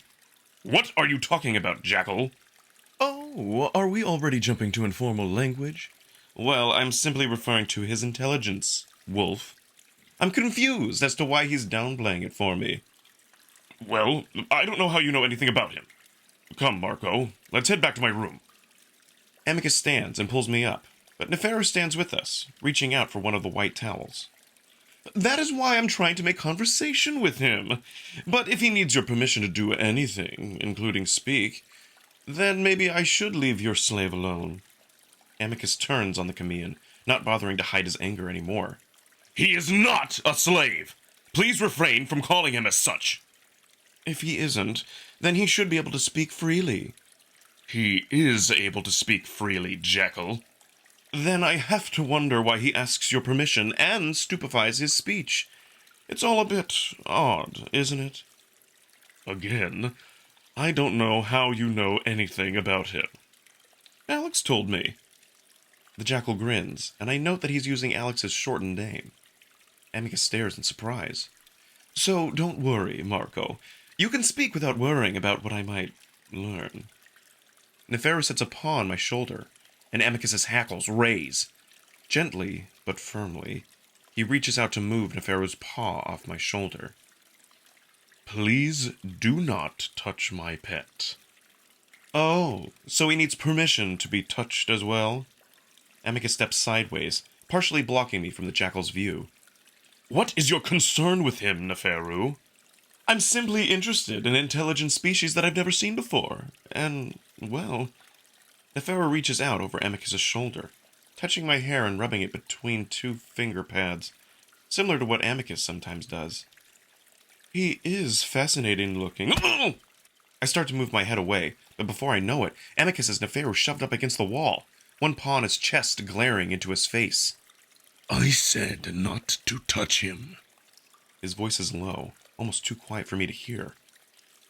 What are you talking about, Jackal? Oh, are we already jumping to informal language? Well, I'm simply referring to his intelligence, Wolf. I'm confused as to why he's downplaying it for me. Well, I don't know how you know anything about him. Come, Marco, let's head back to my room. Amicus stands and pulls me up, but Neferu stands with us, reaching out for one of the white towels. That is why I'm trying to make conversation with him. But if he needs your permission to do anything, including speak, then maybe I should leave your slave alone. Amicus turns on the Chameleon, not bothering to hide his anger anymore. He is not a slave! Please refrain from calling him as such. If he isn't, then he should be able to speak freely. He is able to speak freely, Jackal. Then I have to wonder why he asks your permission and stupefies his speech. It's all a bit odd, isn't it? Again, I don't know how you know anything about him. Alex told me. The jackal grins, and I note that he's using Alex's shortened name. Amicus stares in surprise. So don't worry, Marco. You can speak without worrying about what I might learn. Neferu sits a paw on my shoulder, and Amicus's hackles raise. Gently, but firmly, he reaches out to move Neferu's paw off my shoulder. Please do not touch my pet. Oh, so he needs permission to be touched as well? Amicus steps sideways, partially blocking me from the jackal's view. What is your concern with him, Neferu? I'm simply interested in intelligent species that I've never seen before, and, well... Neferu reaches out over Amicus's shoulder, touching my hair and rubbing it between 2 finger pads, similar to what Amicus sometimes does. He is fascinating looking. I start to move my head away, but before I know it, Amicus has Neferu shoved up against the wall, one paw on his chest glaring into his face. I said not to touch him. His voice is low, almost too quiet for me to hear.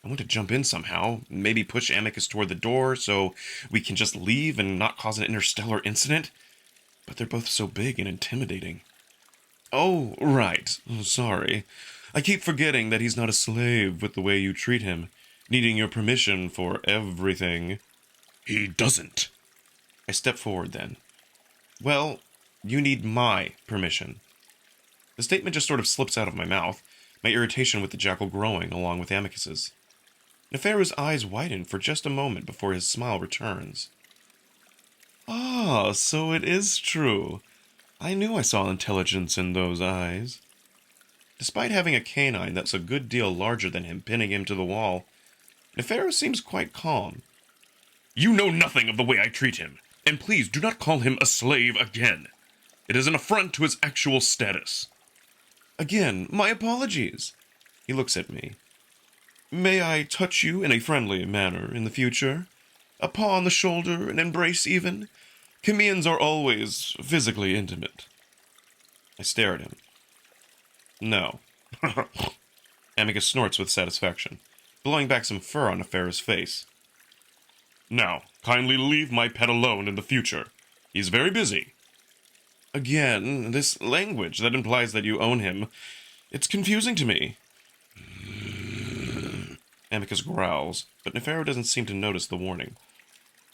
I want to jump in somehow, maybe push Amicus toward the door so we can just leave and not cause an interstellar incident. But they're both so big and intimidating. Oh, right. Sorry. I keep forgetting that he's not a slave with the way you treat him, needing your permission for everything. He doesn't. I step forward then. Well, you need my permission. The statement just sort of slips out of my mouth, my irritation with the jackal growing along with Amicus's. Neferu's eyes widen for just a moment before his smile returns. Ah, so it is true. I knew I saw intelligence in those eyes. Despite having a canine that's a good deal larger than him pinning him to the wall, Neferu seems quite calm. You know nothing of the way I treat him, and please do not call him a slave again. It is an affront to his actual status. Again, my apologies. He looks at me. May I touch you in a friendly manner in the future? A paw on the shoulder, an embrace even? Chemians are always physically intimate. I stare at him. No. Amicus snorts with satisfaction, blowing back some fur on Neferu's face. Now, kindly leave my pet alone in the future. He's very busy. Again, this language that implies that you own him, it's confusing to me. Amicus growls, but Neferu doesn't seem to notice the warning.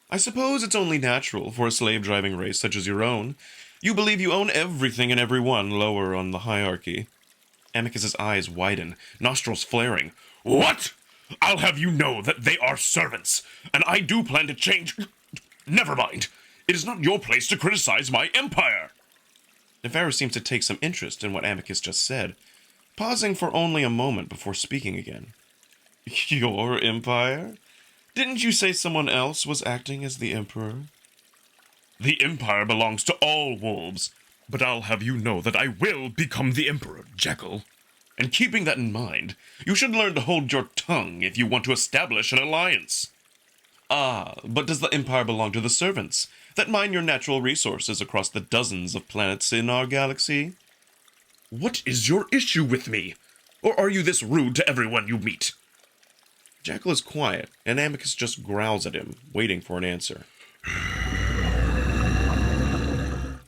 I suppose it's only natural for a slave-driving race such as your own. You believe you own everything and everyone lower on the hierarchy. Amicus's eyes widen, nostrils flaring. What? I'll have you know that they are servants, and I do plan to change. Never mind. It is not your place to criticize my empire. Neferu seems to take some interest in what Amicus just said, pausing for only a moment before speaking again. Your empire? Didn't you say someone else was acting as the emperor? The empire belongs to all wolves, but I'll have you know that I will become the emperor, Jackal. And keeping that in mind, you should learn to hold your tongue if you want to establish an alliance. Ah, but does the empire belong to the servants that mine your natural resources across the dozens of planets in our galaxy? What is your issue with me? Or are you this rude to everyone you meet? Jackal is quiet, and Amicus just growls at him, waiting for an answer.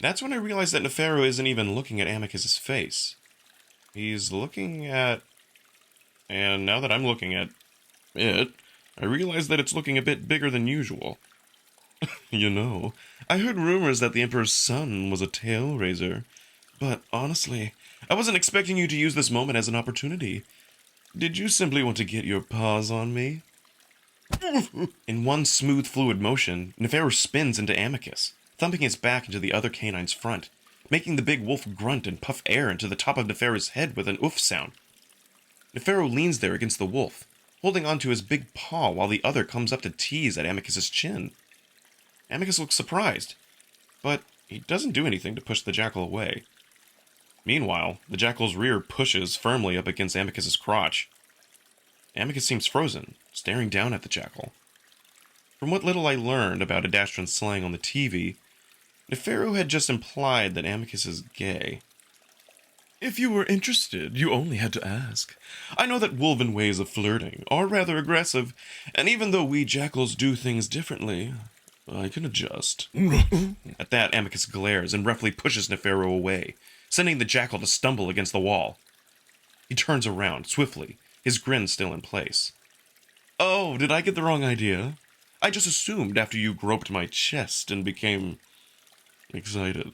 That's when I realize that Neferu isn't even looking at Amicus's face. He's looking at... And now that I'm looking at it, I realize that it's looking a bit bigger than usual. You know, I heard rumors that the Emperor's son was a tail raiser. But honestly, I wasn't expecting you to use this moment as an opportunity. Did you simply want to get your paws on me? In one smooth, fluid motion, Neferu spins into Amicus, thumping his back into the other canine's front, making the big wolf grunt and puff air into the top of Neferu's head with an oof sound. Neferu leans there against the wolf, holding onto his big paw while the other comes up to tease at Amicus's chin. Amicus looks surprised, but he doesn't do anything to push the jackal away. Meanwhile, the jackal's rear pushes firmly up against Amicus's crotch. Amicus seems frozen, staring down at the jackal. From what little I learned about Adastran slang on the TV, Neferu had just implied that Amicus is gay. If you were interested, you only had to ask. I know that wolven ways of flirting are rather aggressive, and even though we jackals do things differently, I can adjust. At that, Amicus glares and roughly pushes Neferu away, sending the jackal to stumble against the wall. He turns around, swiftly, his grin still in place. Oh, did I get the wrong idea? I just assumed after you groped my chest and became... excited.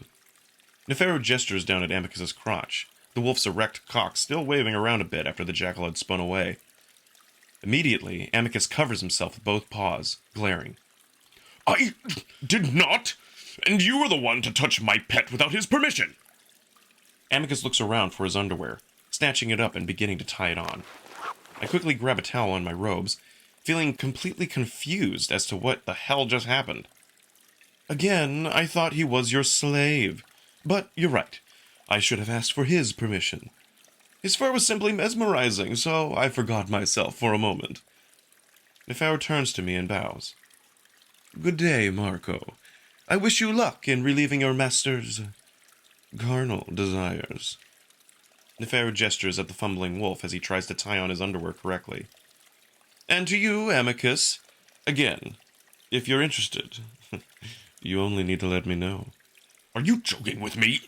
Neferu gestures down at Amicus's crotch, the wolf's erect cock still waving around a bit after the jackal had spun away. Immediately, Amicus covers himself with both paws, glaring. I did not! And you were the one to touch my pet without his permission! Amicus looks around for his underwear, snatching it up and beginning to tie it on. I quickly grab a towel on my robes, feeling completely confused as to what the hell just happened. Again, I thought he was your slave. But you're right. I should have asked for his permission. His fur was simply mesmerizing, so I forgot myself for a moment. Neferu turns to me and bows. Good day, Marco. I wish you luck in relieving your master's carnal desires. Neferu gestures at the fumbling wolf as he tries to tie on his underwear correctly. And to you, Amicus, again, if you're interested, you only need to let me know. Are you joking with me?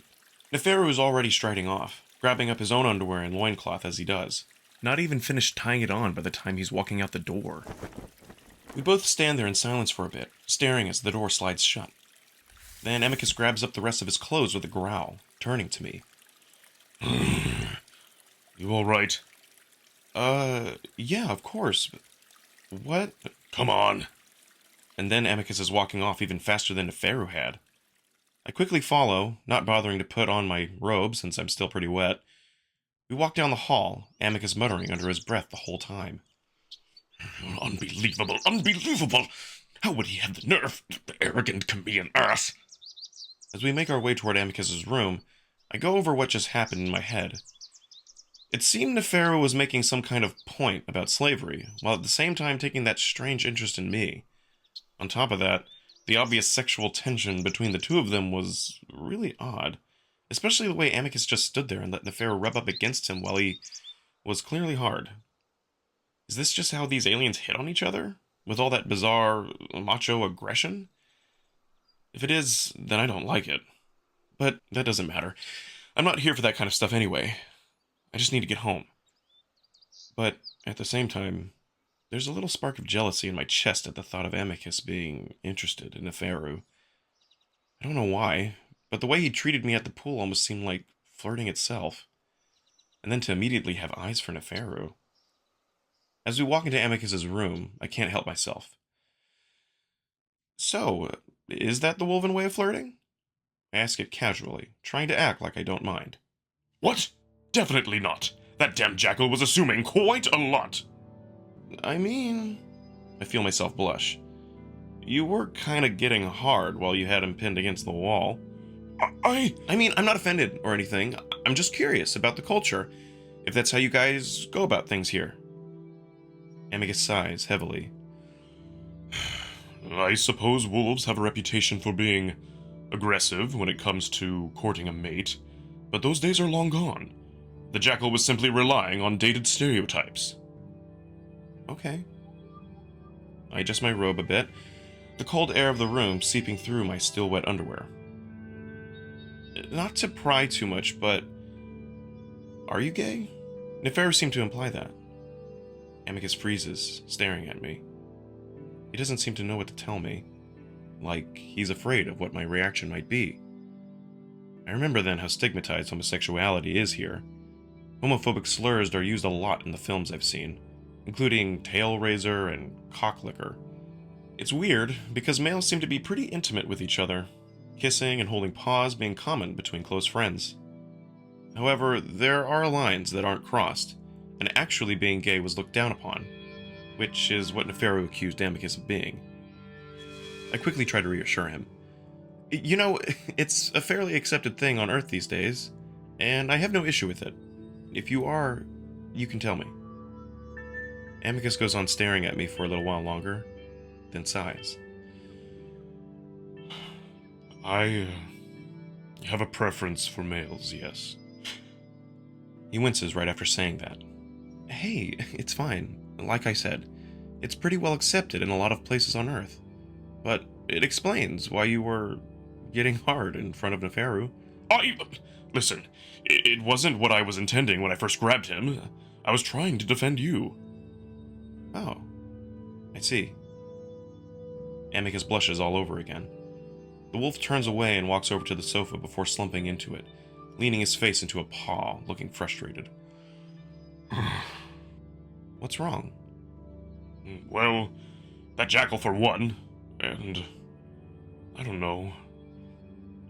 Neferu is already striding off, grabbing up his own underwear and loincloth as he does. Not even finished tying it on by the time he's walking out the door. We both stand there in silence for a bit, staring as the door slides shut. Then Amicus grabs up the rest of his clothes with a growl, turning to me. You all right? Yeah, of course. What? Come on. And then Amicus is walking off even faster than Neferu had. I quickly follow, not bothering to put on my robe since I'm still pretty wet. We walk down the hall, Amicus muttering under his breath the whole time. Unbelievable, unbelievable! How would he have the nerve? Arrogant Chemian ass! As we make our way toward Amicus's room, I go over what just happened in my head. It seemed Neferu was making some kind of point about slavery, while at the same time taking that strange interest in me. On top of that, the obvious sexual tension between the two of them was really odd, especially the way Amicus just stood there and let Neferu rub up against him while he was clearly hard. Is this just how these aliens hit on each other? With all that bizarre, macho aggression? If it is, then I don't like it. But that doesn't matter. I'm not here for that kind of stuff anyway. I just need to get home. But at the same time, there's a little spark of jealousy in my chest at the thought of Amicus being interested in Neferu. I don't know why, but the way he treated me at the pool almost seemed like flirting itself. And then to immediately have eyes for Neferu. As we walk into Amicus's room, I can't help myself. So, is that the woven way of flirting? I ask it casually, trying to act like I don't mind. What? Definitely not. That damn jackal was assuming quite a lot. I mean... I feel myself blush. You were kinda getting hard while you had him pinned against the wall. I mean, I'm not offended or anything. I'm just curious about the culture, if that's how you guys go about things here. Amicus sighs heavily. I suppose wolves have a reputation for being aggressive when it comes to courting a mate, but those days are long gone. The jackal was simply relying on dated stereotypes. Okay. I adjust my robe a bit, the cold air of the room seeping through my still wet underwear. Not to pry too much, but... Are you gay? Neferu seemed to imply that. Amicus freezes, staring at me. He doesn't seem to know what to tell me. Like, he's afraid of what my reaction might be. I remember then how stigmatized homosexuality is here. Homophobic slurs are used a lot in the films I've seen, including tail raiser and cocklicker. It's weird, because males seem to be pretty intimate with each other, kissing and holding paws being common between close friends. However, there are lines that aren't crossed, and actually being gay was looked down upon, which is what Neferu accused Amicus of being. I quickly try to reassure him. You know, it's a fairly accepted thing on Earth these days, and I have no issue with it. If you are, you can tell me. Amicus goes on staring at me for a little while longer, then sighs. I have a preference for males, yes. He winces right after saying that. Hey, it's fine. Like I said, it's pretty well accepted in a lot of places on Earth. But it explains why you were getting hard in front of Neferu. Listen, it wasn't what I was intending when I first grabbed him. I was trying to defend you. Oh, I see. Amicus blushes all over again. The wolf turns away and walks over to the sofa before slumping into it, leaning his face into a paw, looking frustrated. What's wrong? Well, that jackal for one, and... I don't know.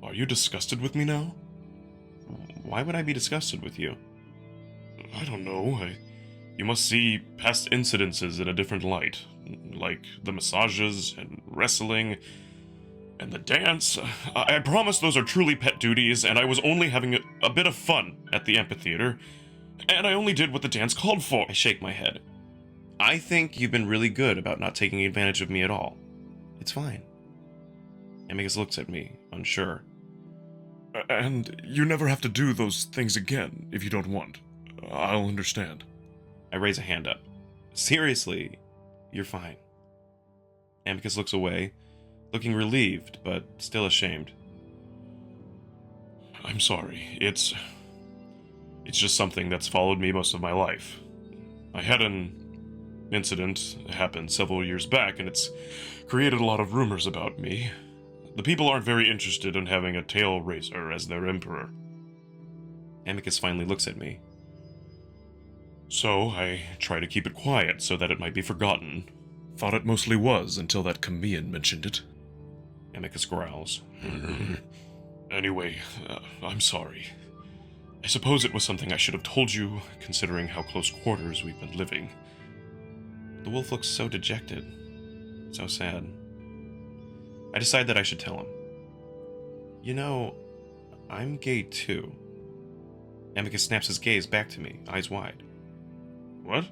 Are you disgusted with me now? Why would I be disgusted with you? I don't know. You must see past incidences in a different light, like the massages and wrestling and the dance. I promise those are truly pet duties, and I was only having a bit of fun at the amphitheater, and I only did what the dance called for. I shake my head. I think you've been really good about not taking advantage of me at all. It's fine. Amicus looks at me, unsure. And you never have to do those things again if you don't want. I'll understand. I raise a hand up. Seriously, you're fine. Amicus looks away, looking relieved, but still ashamed. I'm sorry. It's just something that's followed me most of my life. I had an incident happen several years back, and it's created a lot of rumors about me. The people aren't very interested in having a tail raiser as their emperor. Amicus finally looks at me. So I try to keep it quiet so that it might be forgotten. Thought it mostly was until that Kamian mentioned it. Amicus growls. Anyway, I'm sorry. I suppose it was something I should have told you, considering how close quarters we've been living. The wolf looks so dejected. So sad. I decide that I should tell him. You know, I'm gay too. Amicus snaps his gaze back to me, eyes wide. What?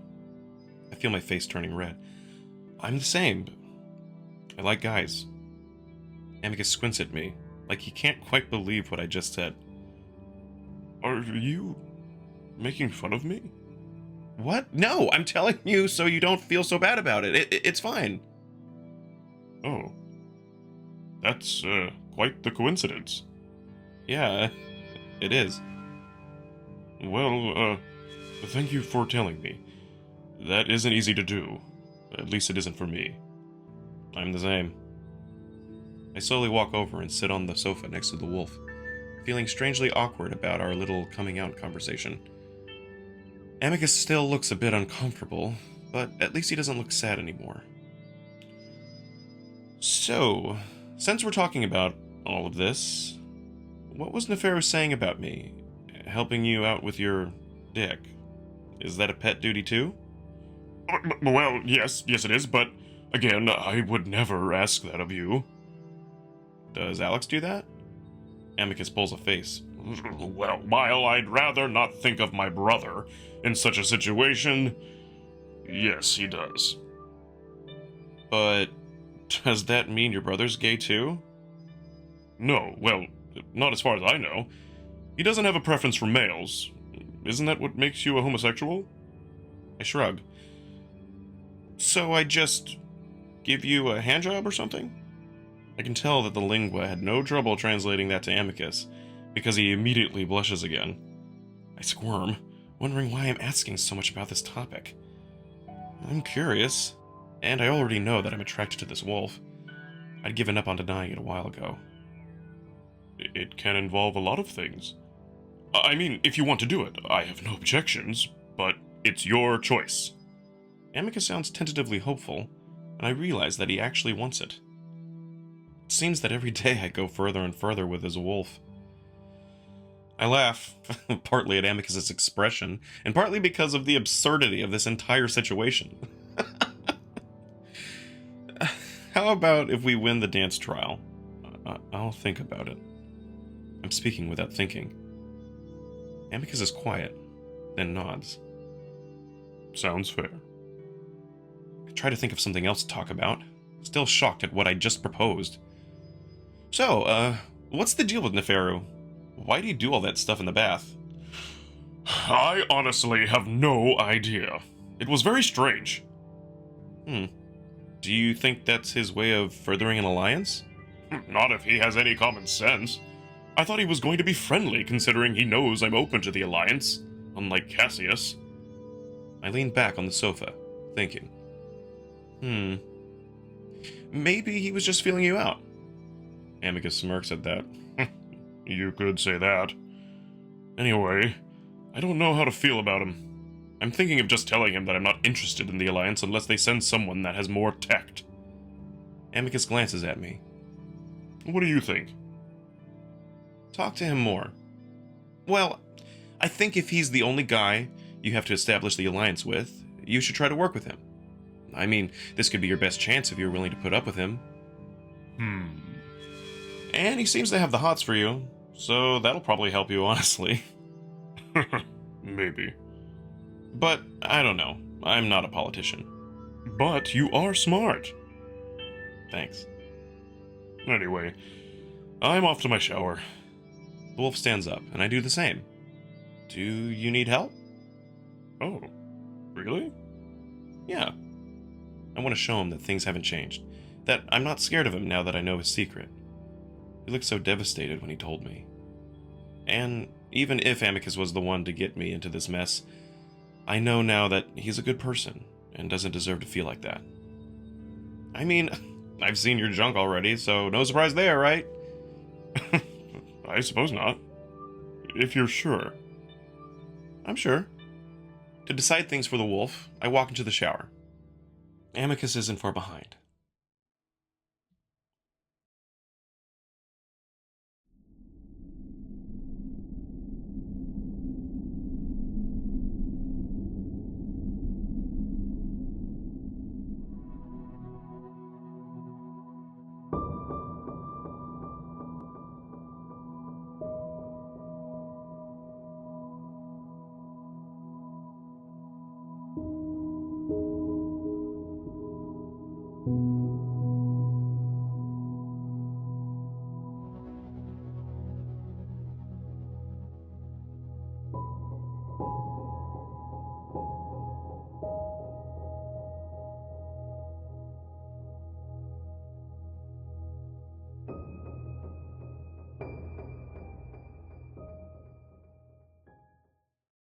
I feel my face turning red. I'm the same. I like guys. Amicus squints at me, like he can't quite believe what I just said. Are you making fun of me? What? No, I'm telling you so you don't feel so bad about it. It's fine. Oh. That's, quite the coincidence. Yeah, it is. Well, thank you for telling me. That isn't easy to do. At least it isn't for me. I'm the same. I slowly walk over and sit on the sofa next to the wolf, feeling strangely awkward about our little coming out conversation. Amicus still looks a bit uncomfortable, but at least he doesn't look sad anymore. So, since we're talking about all of this, what was Neferu saying about me? Helping you out with your dick? Is that a pet duty too? Well, yes it is, but again, I would never ask that of you. Does Alex do that? Amicus pulls a face. Well, while I'd rather not think of my brother in such a situation, yes, he does. But does that mean your brother's gay too? No, well, not as far as I know. He doesn't have a preference for males. Isn't that what makes you a homosexual? I shrug. So I just give you a handjob or something? I can tell that the lingua had no trouble translating that to Amicus, because he immediately blushes again. I squirm, wondering why I'm asking so much about this topic. I'm curious, and I already know that I'm attracted to this wolf. I'd given up on denying it a while ago. It can involve a lot of things. I mean, if you want to do it, I have no objections, but it's your choice. Amicus sounds tentatively hopeful, and I realize that he actually wants it. It seems that every day I go further and further with his wolf. I laugh, partly at Amicus's expression, and partly because of the absurdity of this entire situation. How about if we win the dance trial? I'll think about it. I'm speaking without thinking. Amicus is quiet, then nods. Sounds fair. I try to think of something else to talk about, still shocked at what I just proposed. So, what's the deal with Neferu? Why do you do all that stuff in the bath? I honestly have no idea. It was very strange. Do you think that's his way of furthering an alliance? Not if he has any common sense. I thought he was going to be friendly, considering he knows I'm open to the alliance, unlike Cassius. I lean back on the sofa, thinking. Maybe he was just feeling you out. Amicus smirks at that. You could say that. Anyway, I don't know how to feel about him. I'm thinking of just telling him that I'm not interested in the alliance unless they send someone that has more tact. Amicus glances at me. What do you think? Talk to him more. Well, I think if he's the only guy you have to establish the alliance with, you should try to work with him. I mean, this could be your best chance if you're willing to put up with him. And he seems to have the hots for you, so that'll probably help you, honestly. Maybe. But, I don't know. I'm not a politician. But you are smart. Thanks. Anyway, I'm off to my shower. The wolf stands up, and I do the same. Do you need help? Oh, really? Yeah. I want to show him that things haven't changed. That I'm not scared of him now that I know his secret. He looked so devastated when he told me. And even if Amicus was the one to get me into this mess, I know now that he's a good person and doesn't deserve to feel like that. I mean, I've seen your junk already, so no surprise there, right? I suppose not. If you're sure. I'm sure. To decide things for the wolf, I walk into the shower. Amicus isn't far behind.